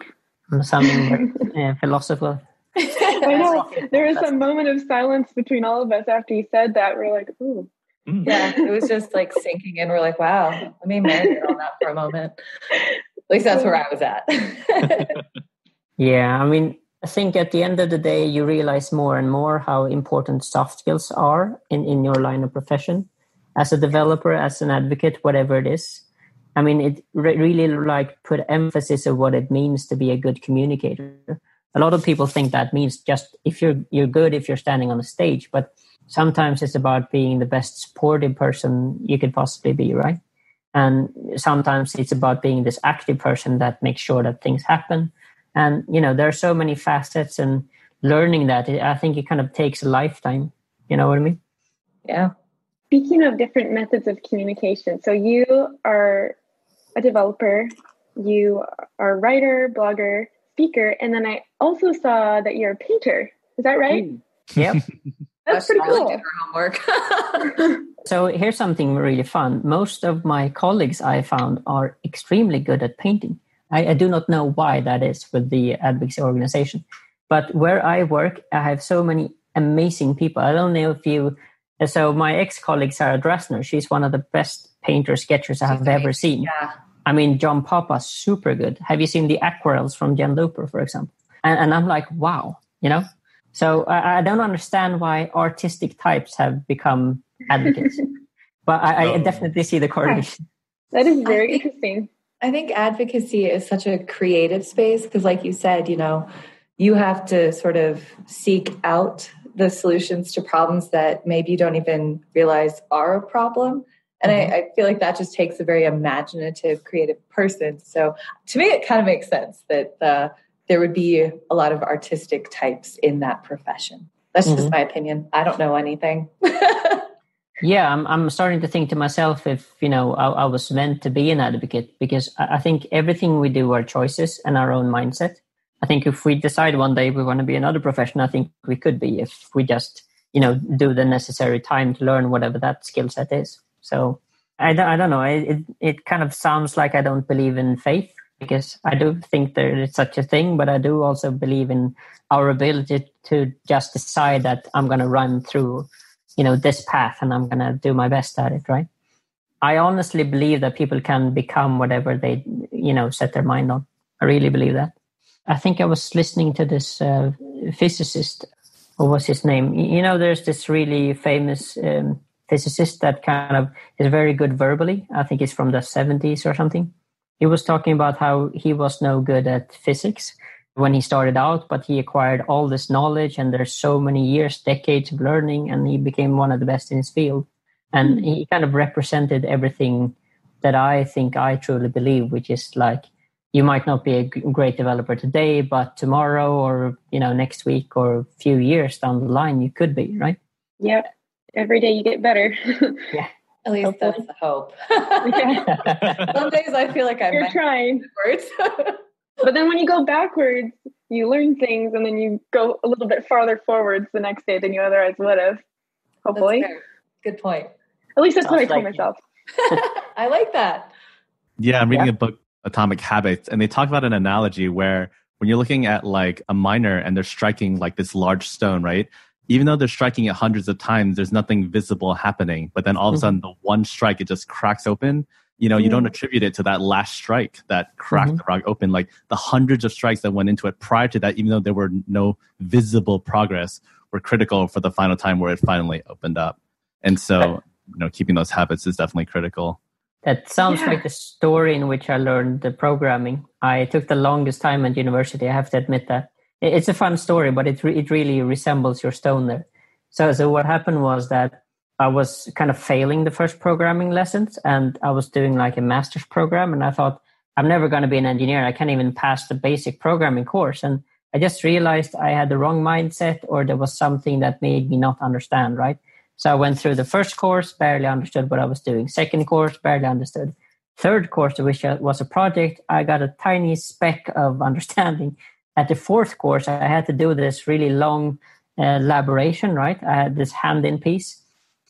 Something philosophical. I know. There was a moment of silence between all of us after you said that. We're like, ooh. Yeah, it was just like sinking in. We're like, wow, let me marinate on that for a moment. At least that's where I was at. Yeah, I mean, I think at the end of the day, you realize more and more how important soft skills are in your line of profession. As a developer, as an advocate, whatever it is. I mean, it really like put emphasis on what it means to be a good communicator. A lot of people think that means just if you're good if you're standing on a stage, but sometimes it's about being the best supportive person you could possibly be, right? And sometimes it's about being this active person that makes sure that things happen. And, there are so many facets, and learning that, I think it kind of takes a lifetime. You know what I mean? Yeah. Speaking of different methods of communication, so you are a developer, you are a writer, blogger, speaker, and then I also saw that you're a painter. Is that right? Yep. That's pretty cool. Did her homework. So here's something really fun. Most of my colleagues I found are extremely good at painting. I do not know why that is with the advocacy organization, but where I work, I have so many amazing people. I don't know if you... So my ex-colleague, Sarah Dressner, she's one of the best painter sketchers I have ever seen. Yeah. I mean, John Papa's super good. Have you seen the aquarels from Jen Looper, for example? And I'm like, wow, So I don't understand why artistic types have become advocates. But I definitely see the correlation. That is very interesting. I think advocacy is such a creative space because, like you said, you have to sort of seek out the solutions to problems that maybe you don't even realize are a problem. And I feel like that just takes a very imaginative, creative person. So to me, it kind of makes sense that there would be a lot of artistic types in that profession. That's just my opinion. I don't know anything. Yeah, I'm starting to think to myself if, I was meant to be an advocate, because I think everything we do are choices and our own mindset. I think if we decide one day we want to be another profession, I think we could be if we just, do the necessary time to learn whatever that skill set is. So I don't know. It kind of sounds like I don't believe in faith, because I do think there is such a thing, but I do also believe in our ability to just decide that I'm going to run through, this path and I'm going to do my best at it, right? I honestly believe that people can become whatever they, set their mind on. I really believe that. I think I was listening to this physicist. What was his name? There's this really famous physicist that kind of is very good verbally. I think it's from the 70s or something. He was talking about how he was no good at physics when he started out, but he acquired all this knowledge, and there's so many years, decades of learning, and he became one of the best in his field. And he kind of represented everything that I think I truly believe, which is like, you might not be a great developer today, but tomorrow or, next week or a few years down the line, you could be, right? Yeah. Every day you get better. Yeah. At least hopefully. That's the hope. Some days I feel like You're trying. But then when you go backwards, you learn things, and then you go a little bit farther forwards the next day than you otherwise would have. Hopefully. Good point. At least that's what I told myself. I like that. Yeah, I'm reading a book, Atomic Habits, and they talk about an analogy where when you're looking at like a miner and they're striking like this large stone, right? Even though they're striking it hundreds of times, there's nothing visible happening. But then all of a sudden, the one strike, it just cracks open. You don't attribute it to that last strike that cracked the rock open. Like the hundreds of strikes that went into it prior to that, even though there were no visible progress, were critical for the final time where it finally opened up. And so, keeping those habits is definitely critical. That sounds like the story in which I learned the programming. I took the longest time at university, I have to admit that. It's a fun story, but it really resembles your stone there. So what happened was that I was kind of failing the first programming lessons, and I was doing like a master's program, and I thought, I'm never going to be an engineer. I can't even pass the basic programming course. And I just realized I had the wrong mindset, or there was something that made me not understand, right? So I went through the first course, barely understood what I was doing. Second course, barely understood. Third course, which was a project, I got a tiny speck of understanding. At the fourth course, I had to do this really long elaboration, right? I had this hand-in piece.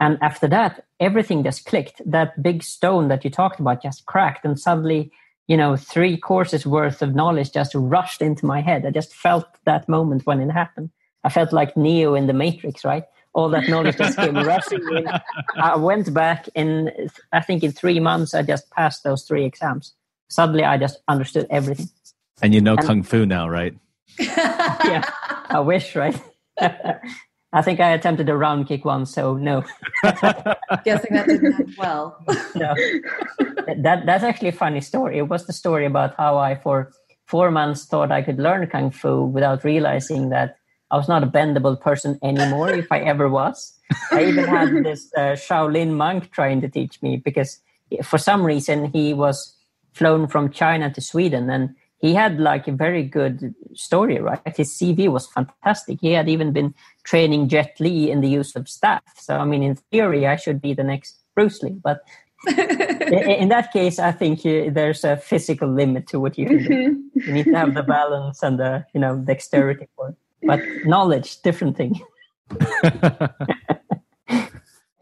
And after that, everything just clicked. That big stone that you talked about just cracked. And suddenly, 3 courses worth of knowledge just rushed into my head. I just felt that moment when it happened. I felt like Neo in the Matrix, right? All that knowledge just came rushing in. I went back I think in 3 months, I just passed those 3 exams. Suddenly, I just understood everything. And Kung Fu now, right? Yeah, I wish, right? I think I attempted a round kick once, so no. Guessing that didn't end well. No. That's actually a funny story. It was the story about how I, for 4 months, thought I could learn Kung Fu without realizing that I was not a bendable person anymore, if I ever was. I even had this Shaolin monk trying to teach me because for some reason he was flown from China to Sweden, and he had like a very good story, right? His CV was fantastic. He had even been training Jet Li in the use of staff. So, I mean, in theory, I should be the next Bruce Lee. But in that case, I think there's a physical limit to what you can do. You need to have the balance and the, dexterity for it. But knowledge, different thing.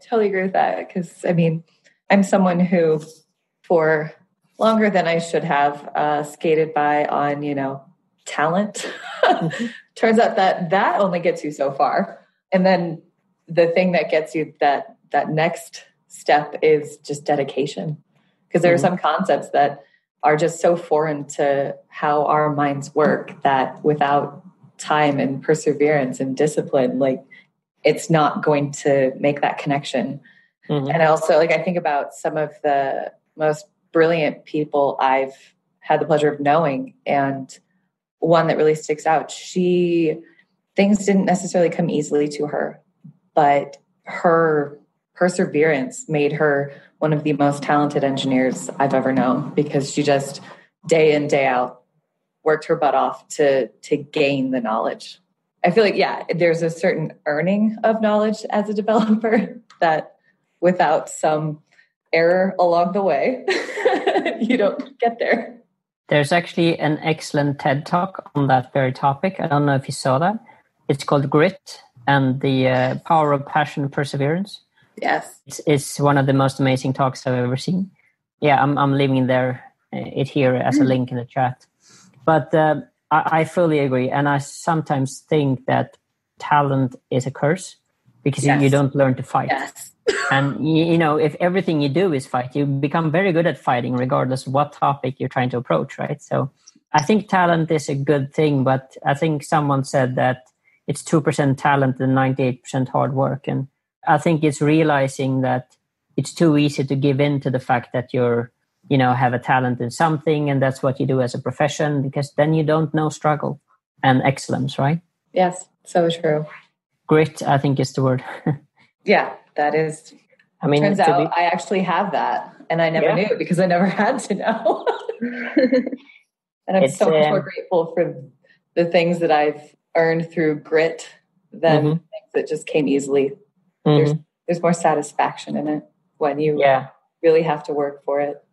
Totally agree with that. Because, I mean, I'm someone who, for longer than I should have, skated by on, talent. Turns out that only gets you so far. And then the thing that gets you that next step is just dedication. Because there are some concepts that are just so foreign to how our minds work that without time and perseverance and discipline, like it's not going to make that connection. And also, I think about some of the most brilliant people I've had the pleasure of knowing, and one that really sticks out. Things didn't necessarily come easily to her, but her perseverance made her one of the most talented engineers I've ever known, because she just day in, day out worked her butt off to gain the knowledge. I feel like, there's a certain earning of knowledge as a developer that without some error along the way, you don't get there. There's actually an excellent TED Talk on that very topic. I don't know if you saw that. It's called Grit and the Power of Passion and Perseverance. Yes. It's one of the most amazing talks I've ever seen. Yeah, I'm leaving it here as a link in the chat. But I fully agree. And I sometimes think that talent is a curse because you don't learn to fight. Yes. And, if everything you do is fight, you become very good at fighting regardless of what topic you're trying to approach, right? So I think talent is a good thing, but I think someone said that it's 2% talent and 98% hard work. And I think it's realizing that it's too easy to give in to the fact that you're, have a talent in something and that's what you do as a profession, because then you don't know struggle and excellence, right? Yes, so true. Grit, I think, is the word. Yeah, that is. I mean, turns out I actually have that, and I never knew because I never had to know. And I'm so much more grateful for the things that I've earned through grit than things that just came easily. There's more satisfaction in it when you really have to work for it.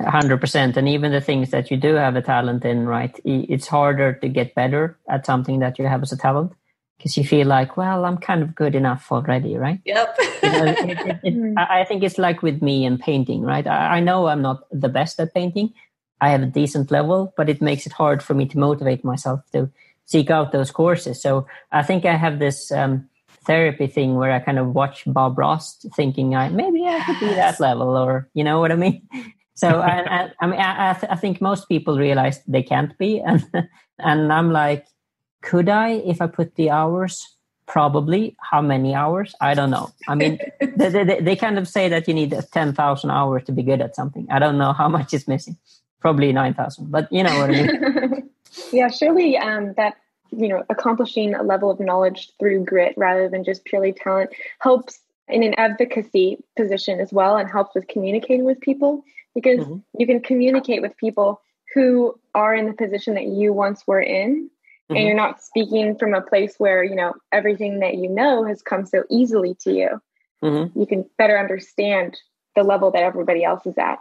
100%. And even the things that you do have a talent in, right? It's harder to get better at something that you have as a talent because you feel like, well, I'm kind of good enough already, right? Yep. I think it's like with me and painting, right? I know I'm not the best at painting. I have a decent level, but it makes it hard for me to motivate myself to seek out those courses. So I think I have this therapy thing where I kind of watch Bob Ross thinking maybe I could be that level, or you know what I mean? So I think most people realize they can't be. And I'm like, could I, if I put the hours? Probably. How many hours? I don't know. I mean, they kind of say that you need 10,000 hours to be good at something. I don't know how much is missing. Probably 9,000, but you know what I mean? Yeah, surely that, accomplishing a level of knowledge through grit rather than just purely talent helps in an advocacy position as well, and helps with communicating with people, because you can communicate with people who are in the position that you once were in. And you're not speaking from a place where, everything that you know has come so easily to you. You can better understand the level that everybody else is at.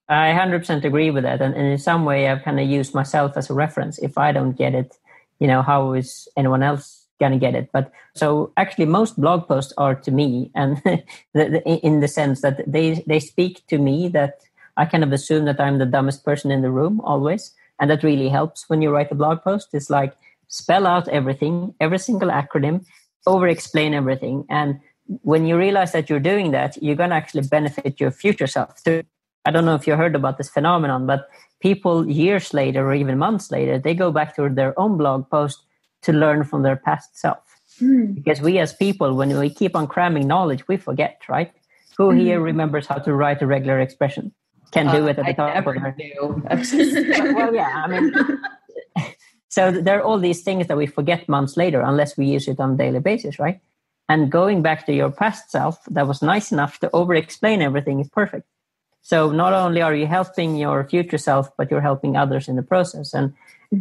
I 100% agree with that. And in some way, I've kind of used myself as a reference. If I don't get it, how is anyone else going to get it? But so actually, most blog posts are to me, and in the sense that they speak to me, that I kind of assume that I'm the dumbest person in the room always. And that really helps when you write a blog post. It's like spell out everything, every single acronym, over-explain everything. And when you realize that you're doing that, you're going to actually benefit your future self too. I don't know if you heard about this phenomenon, but people years later or even months later, they go back to their own blog post to learn from their past self. Because we as people, when we keep on cramming knowledge, we forget, right? Who here remembers how to write a regular expression? Can do it at the top of their... Well, yeah, I mean... So there are all these things that we forget months later unless we use it on a daily basis, right? And going back to your past self that was nice enough to over-explain everything is perfect. So not only are you helping your future self, but you're helping others in the process. And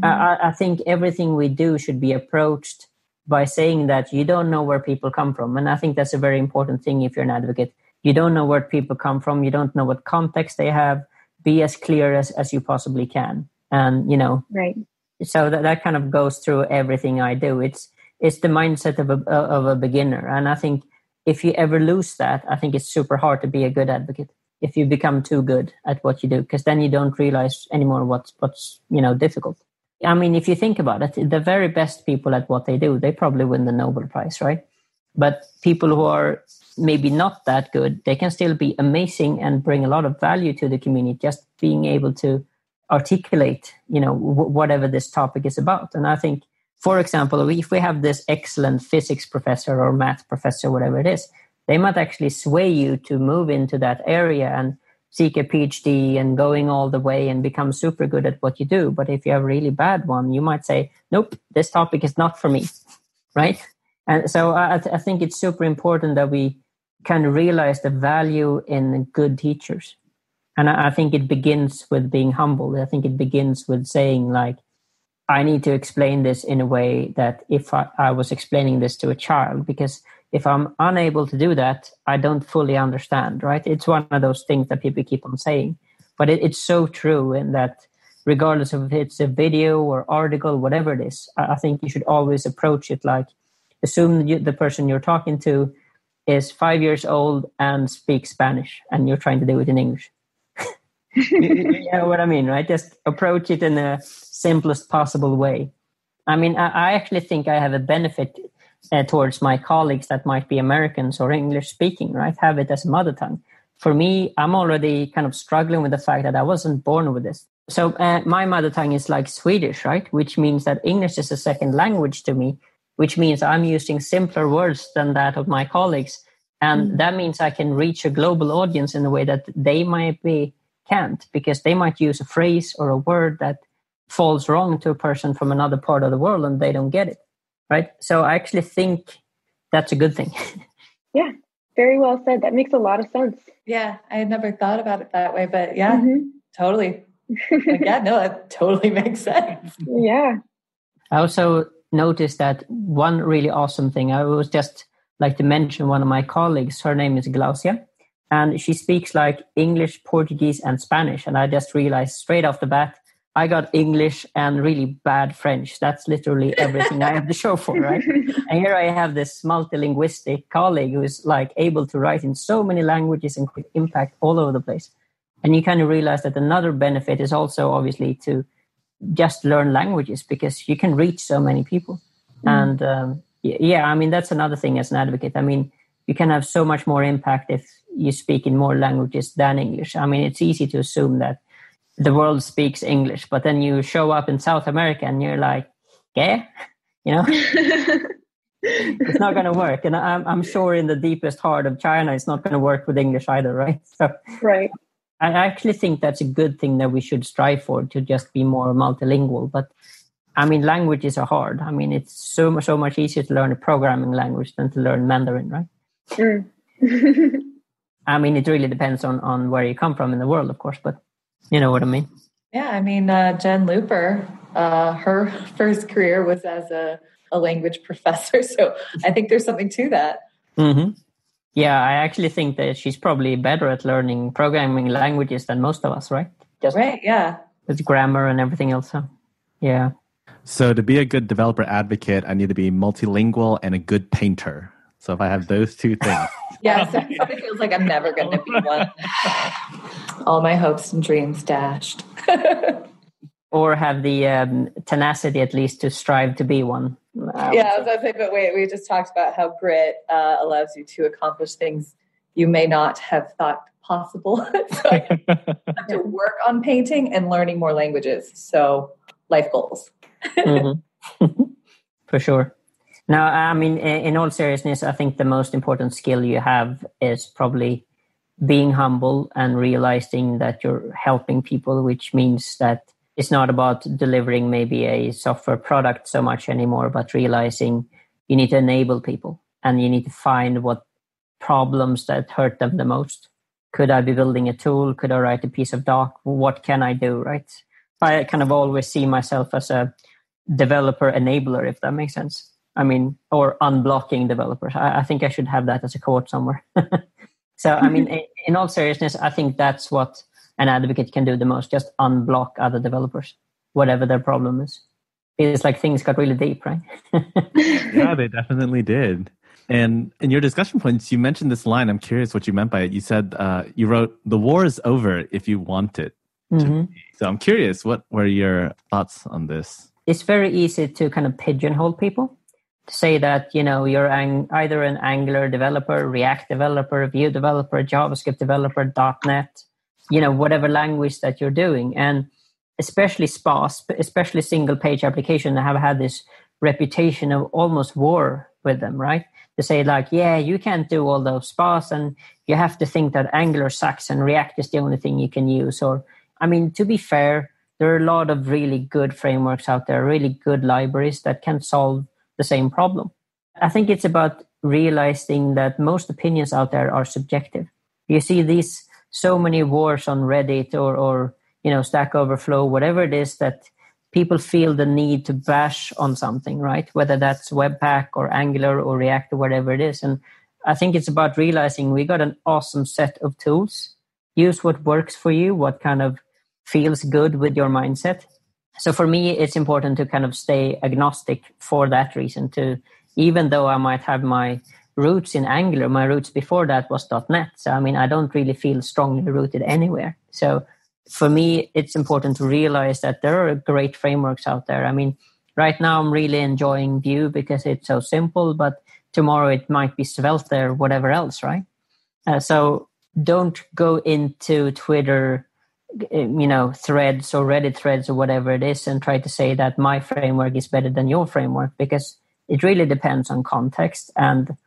I think everything we do should be approached by saying that you don't know where people come from. And I think that's a very important thing if you're an advocate. You don't know where people come from. You don't know what context they have. Be as clear as you possibly can. And, right. So that kind of goes through everything I do. It's the mindset of a beginner. And I think if you ever lose that, I think it's super hard to be a good advocate if you become too good at what you do, because then you don't realize anymore what's difficult. I mean, if you think about it, the very best people at what they do, they probably win the Nobel Prize, right? But people who are maybe not that good, they can still be amazing and bring a lot of value to the community, just being able to articulate, whatever this topic is about. And I think, for example, if we have this excellent physics professor or math professor, whatever it is, they might actually sway you to move into that area and seek a PhD and going all the way and become super good at what you do. But if you have a really bad one, you might say, nope, this topic is not for me, right? And so I think it's super important that we kind of realize the value in good teachers. And I think it begins with being humble. I think it begins with saying, like, I need to explain this in a way that if I was explaining this to a child, because if I'm unable to do that, I don't fully understand, right? It's one of those things that people keep on saying. But it's so true in that regardless of if it's a video or article, whatever it is, I think you should always approach it like, assume the person you're talking to is 5 years old and speaks Spanish, and you're trying to do it in English. You know what I mean, right? Just approach it in the simplest possible way. I mean, I actually think I have a benefit towards my colleagues that might be Americans or English speaking, right? Have it as a mother tongue. For me, I'm already kind of struggling with the fact that I wasn't born with this. So my mother tongue is like Swedish, right? Which means that English is a second language to me, which means I'm using simpler words than that of my colleagues. And that means I can reach a global audience in a way that they might can't, because they might use a phrase or a word that falls wrong to a person from another part of the world and they don't get it, right? So I actually think that's a good thing. Yeah, very well said. That makes a lot of sense. Yeah, I had never thought about it that way, but yeah, totally. It totally makes sense. Yeah. I also noticed that one really awesome thing, I was just like to mention one of my colleagues, her name is Glaucia. And she speaks like English, Portuguese, and Spanish. And I just realized straight off the bat, I got English and really bad French. That's literally everything I have to show for, right? And here I have this multilinguistic colleague who's like able to write in so many languages and create impact all over the place. And you kind of realize that another benefit is also obviously to just learn languages, because you can reach so many people. And I mean, that's another thing as an advocate. I mean, you can have so much more impact if you speak in more languages than English. I mean, it's easy to assume that the world speaks English, but then you show up in South America and you're like, yeah, it's not going to work. And I'm sure in the deepest heart of China, it's not going to work with English either, right? So right. I actually think that's a good thing that we should strive for, to just be more multilingual. But I mean, languages are hard. I mean, it's so much easier to learn a programming language than to learn Mandarin, right? I mean, it really depends on where you come from in the world, of course, but you know what I mean? Yeah, I mean, Jen Looper, her first career was as a language professor. So I think there's something to that. Mm-hmm. Yeah, I actually think that she's probably better at learning programming languages than most of us, right? Right, yeah. With grammar and everything else. So, yeah. So to be a good developer advocate, I need to be multilingual and a good painter. So if I have those two things. Yeah, so it feels like I'm never going to be one. All my hopes and dreams dashed. Or have the tenacity at least to strive to be one. I was going to say, but wait, we just talked about how grit allows you to accomplish things you may not have thought possible. So I have to work on painting and learning more languages. So life goals. For sure. No, I mean, in all seriousness, I think the most important skill you have is probably being humble and realizing that you're helping people, which means that it's not about delivering maybe a software product so much anymore, but realizing you need to enable people and you need to find what problems that hurt them the most. Could I be building a tool? Could I write a piece of doc? What can I do, right? I kind of always see myself as a developer enabler, if that makes sense. I mean, or unblocking developers. I think I should have that as a quote somewhere. So, I mean, in all seriousness, I think that's what an advocate can do the most, just unblock other developers, whatever their problem is. It's like things got really deep, right? Yeah, they definitely did. And in your discussion points, you mentioned this line. I'm curious what you meant by it. You said you wrote, "The war is over if you want it to be." So I'm curious, what were your thoughts on this? It's very easy to kind of pigeonhole people. To say that, you're either an Angular developer, React developer, Vue developer, JavaScript developer, .NET, whatever language that you're doing. And especially SPAs, especially single page application, have had this reputation of almost war with them, right? To say like, yeah, you can't do all those SPAs and you have to think that Angular sucks and React is the only thing you can use. Or, I mean, to be fair, there are a lot of really good frameworks out there, really good libraries that can solve the same problem. I think it's about realizing that most opinions out there are subjective. You see these so many wars on Reddit or Stack Overflow, whatever it is, that people feel the need to bash on something, right? Whether that's Webpack or Angular or React or whatever it is. And I think it's about realizing we got an awesome set of tools. Use what works for you, what kind of feels good with your mindset. So for me, it's important to kind of stay agnostic for that reason. To even though I might have my roots in Angular, my roots before that was .NET. So I mean, I don't really feel strongly rooted anywhere. So for me, it's important to realize that there are great frameworks out there. I mean, right now I'm really enjoying Vue because it's so simple, but tomorrow it might be Svelte or whatever else, right? So don't go into Twitter threads or Reddit threads or whatever it is and try to say that my framework is better than your framework, because it really depends on context. And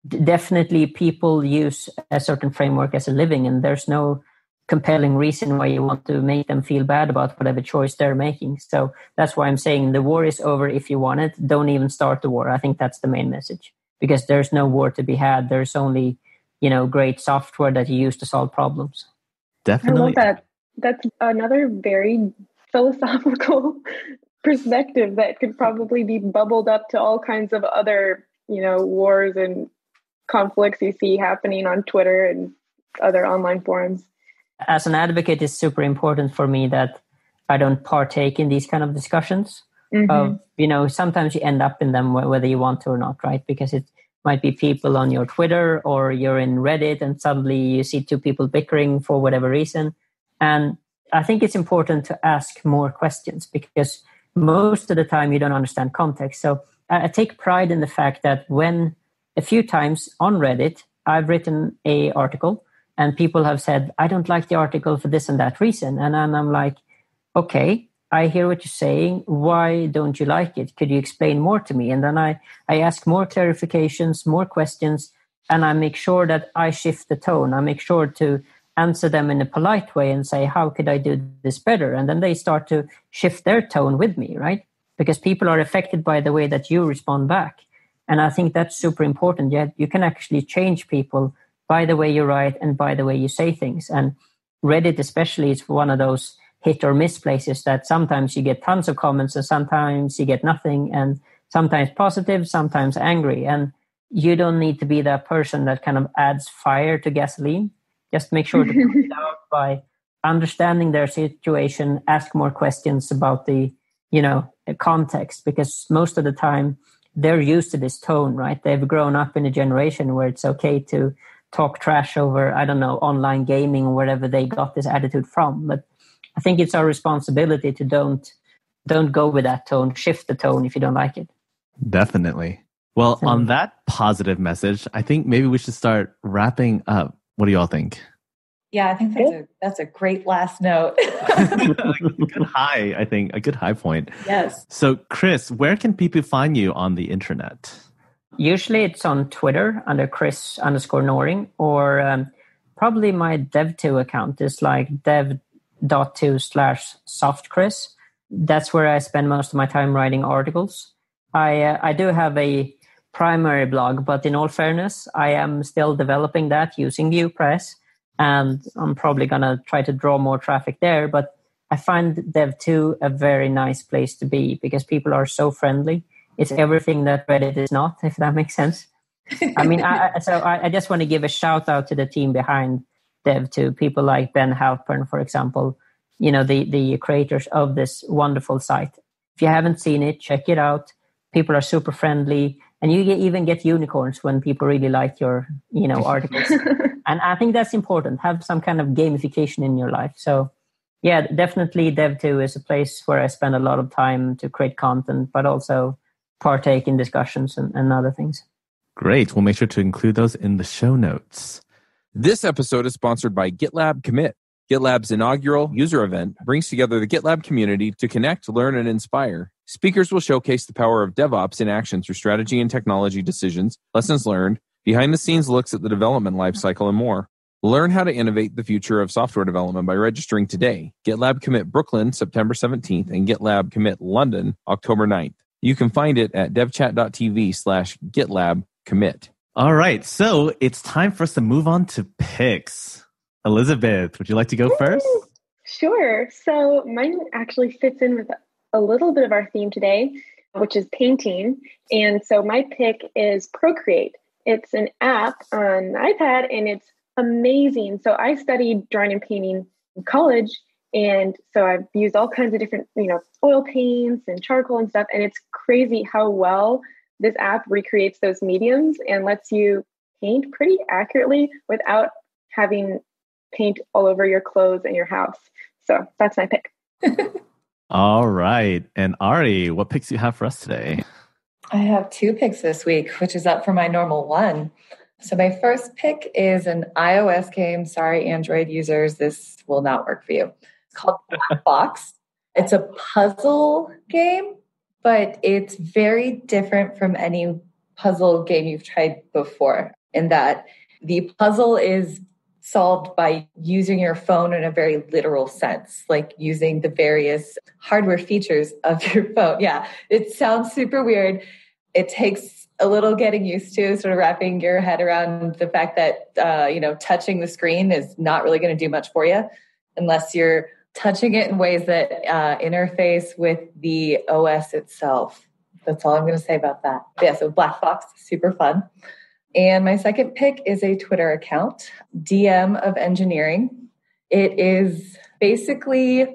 definitely people use a certain framework as a living, and there's no compelling reason why you want to make them feel bad about whatever choice they're making. So that's why I'm saying the war is over if you want it. Don't even start the war. I think that's the main message, because there's no war to be had. There's only, great software that you use to solve problems. Definitely. I love that. That's another very philosophical perspective that could probably be bubbled up to all kinds of other, wars and conflicts you see happening on Twitter and other online forums. As an advocate, it's super important for me that I don't partake in these kind of discussions. Sometimes you end up in them whether you want to or not, right? Because it might be people on your Twitter or you're in Reddit and suddenly you see two people bickering for whatever reason. And I think it's important to ask more questions, because most of the time you don't understand context. So I take pride in the fact that when a few times on Reddit, I've written an article and people have said, I don't like the article for this and that reason. And then I'm like, okay, I hear what you're saying. Why don't you like it? Could you explain more to me? And then I ask more clarifications, more questions, and I make sure that I shift the tone. I make sure to answer them in a polite way and say, how could I do this better? And then they start to shift their tone with me, right? Because people are affected by the way that you respond back. And I think that's super important. Yet you can actually change people by the way you write and by the way you say things. And Reddit especially is one of those hit or miss places that sometimes you get tons of comments and sometimes you get nothing, and sometimes positive, sometimes angry. And you don't need to be that person that kind of adds fire to gasoline. Just make sure to put it out by understanding their situation, ask more questions about the, context, because most of the time they're used to this tone, right? They've grown up in a generation where it's okay to talk trash over, online gaming or wherever they got this attitude from. But I think it's our responsibility to don't go with that tone, shift the tone if you don't like it. Definitely. Well, on that positive message, I think maybe we should start wrapping up. What do you all think? Yeah, I think that's a great last note. A good high, I think, a good high point. Yes. So, Chris, where can people find you on the internet? Usually it's on Twitter under Chris_Noring, or probably my dev2 account is like dev.2/softchris. That's where I spend most of my time writing articles. I do have a primary blog, but in all fairness, I am still developing that using VuePress, and I'm probably going to try to draw more traffic there. But I find Dev2 a very nice place to be because people are so friendly. It's everything that Reddit is not, if that makes sense. I mean, I just want to give a shout out to the team behind Dev2, people like Ben Halpern, for example, the creators of this wonderful site. If you haven't seen it, check it out. People are super friendly, and you even get unicorns when people really like your, articles. And I think that's important. Have some kind of gamification in your life. So yeah, definitely Dev2 is a place where I spend a lot of time to create content, but also partake in discussions and other things. Great. We'll make sure to include those in the show notes. This episode is sponsored by GitLab Commit. GitLab's inaugural user event brings together the GitLab community to connect, learn, and inspire. Speakers will showcase the power of DevOps in action through strategy and technology decisions, lessons learned, behind-the-scenes looks at the development lifecycle, and more. Learn how to innovate the future of software development by registering today. GitLab Commit Brooklyn, September 17th, and GitLab Commit London, October 9th. You can find it at devchat.tv/GitLab Commit. All right, so it's time for us to move on to picks. Elizabeth, would you like to go first? Sure. So mine actually fits in with a little bit of our theme today, which is painting. And so my pick is Procreate. It's an app on iPad, and it's amazing. So I studied drawing and painting in college, and so I've used all kinds of different, oil paints and charcoal and stuff. And it's crazy how well this app recreates those mediums and lets you paint pretty accurately without having paint all over your clothes and your house. So that's my pick. All right. And Ari, what picks do you have for us today? I have 2 picks this week, which is up for my normal one. So my first pick is an iOS game. Sorry, Android users, this will not work for you. It's called Black Box. It's a puzzle game, but it's very different from any puzzle game you've tried before in that the puzzle is solved by using your phone in a very literal sense, like using the various hardware features of your phone. Yeah, it sounds super weird. It takes a little getting used to, sort of wrapping your head around the fact that, touching the screen is not really going to do much for you unless you're touching it in ways that interface with the OS itself. That's all I'm going to say about that. Yeah, so Black Box, super fun. And my second pick is a Twitter account, DM of Engineering. It is basically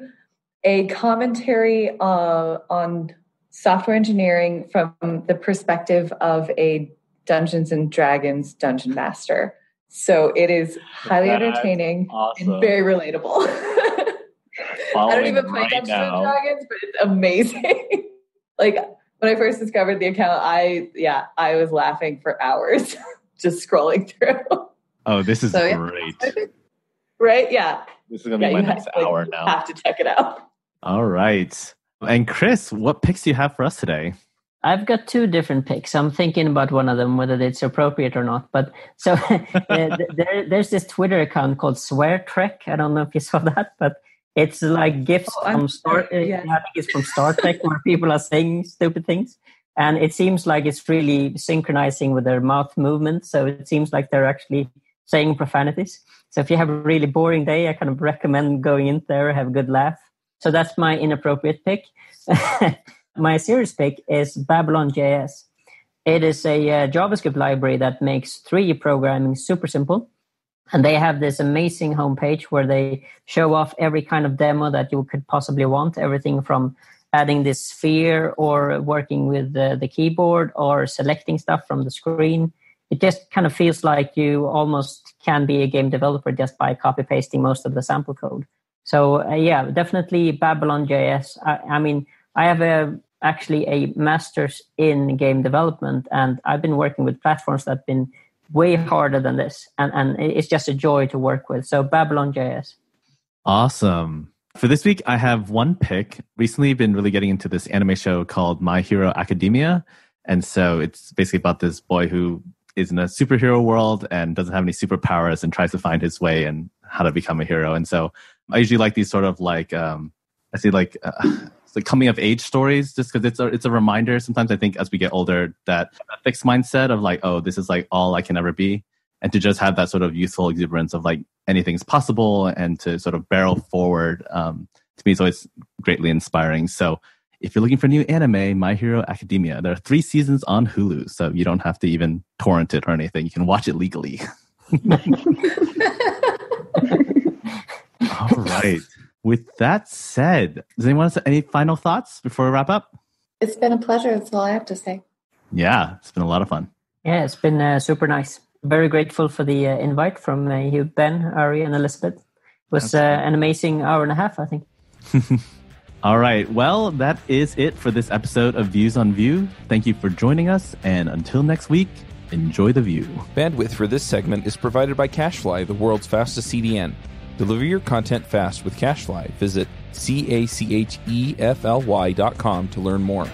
a commentary on software engineering from the perspective of a Dungeons and Dragons dungeon master. So it is highly entertaining and very relatable. I don't even play Dungeons and Dragons, but it's amazing. Like, when I first discovered the account, I was laughing for hours just scrolling through. Oh, this is great. Right? Yeah. This is going to be my next hour now. You have to check it out. All right. And Chris, what picks do you have for us today? I've got 2 different picks. I'm thinking about one of them, whether it's appropriate or not. But so there's this Twitter account called Swear Trek. I don't know if you saw that, but it's like GIFs from Star. I think it's from Star Trek, where people are saying stupid things, and it seems like it's really synchronizing with their mouth movements. So it seems like they're actually saying profanities. So if you have a really boring day, I kind of recommend going in there, have a good laugh. So that's my inappropriate pick. My serious pick is Babylon.js. It is a JavaScript library that makes 3D programming super simple. And they have this amazing homepage where they show off every kind of demo that you could possibly want. Everything from adding this sphere or working with the keyboard or selecting stuff from the screen. It just kind of feels like you almost can be a game developer just by copy-pasting most of the sample code. So definitely Babylon.js. I mean, I have actually a master's in game development, and I've been working with platforms that have been way harder than this, and it's just a joy to work with. So Babylon.js. Awesome. For this week, I have one pick. Recently been really getting into this anime show called My Hero Academia, And so it's basically about this boy who is in a superhero world and doesn't have any superpowers and tries to find his way and how to become a hero. And so I usually like these sort of like, it's like coming of age stories, just because it's a reminder. Sometimes I think as we get older that a fixed mindset of like, oh, this is like all I can ever be. And to just have that sort of youthful exuberance of like anything's possible and to sort of barrel forward, to me, it's always greatly inspiring. So if you're looking for new anime, My Hero Academia, there are 3 seasons on Hulu, so you don't have to even torrent it or anything. You can watch it legally. All right. With that said, does anyone have any final thoughts before we wrap up? It's been a pleasure. That's all I have to say. Yeah, it's been a lot of fun. Yeah, it's been super nice. Very grateful for the invite from you, Ben, Ari, and Elizabeth. It was an amazing hour and a half, I think. All right. Well, that is it for this episode of Views on Vue. Thank you for joining us. And until next week, enjoy the view. Bandwidth for this segment is provided by CacheFly, the world's fastest CDN. Deliver your content fast with CacheFly. Visit CACHEFLY.com to learn more.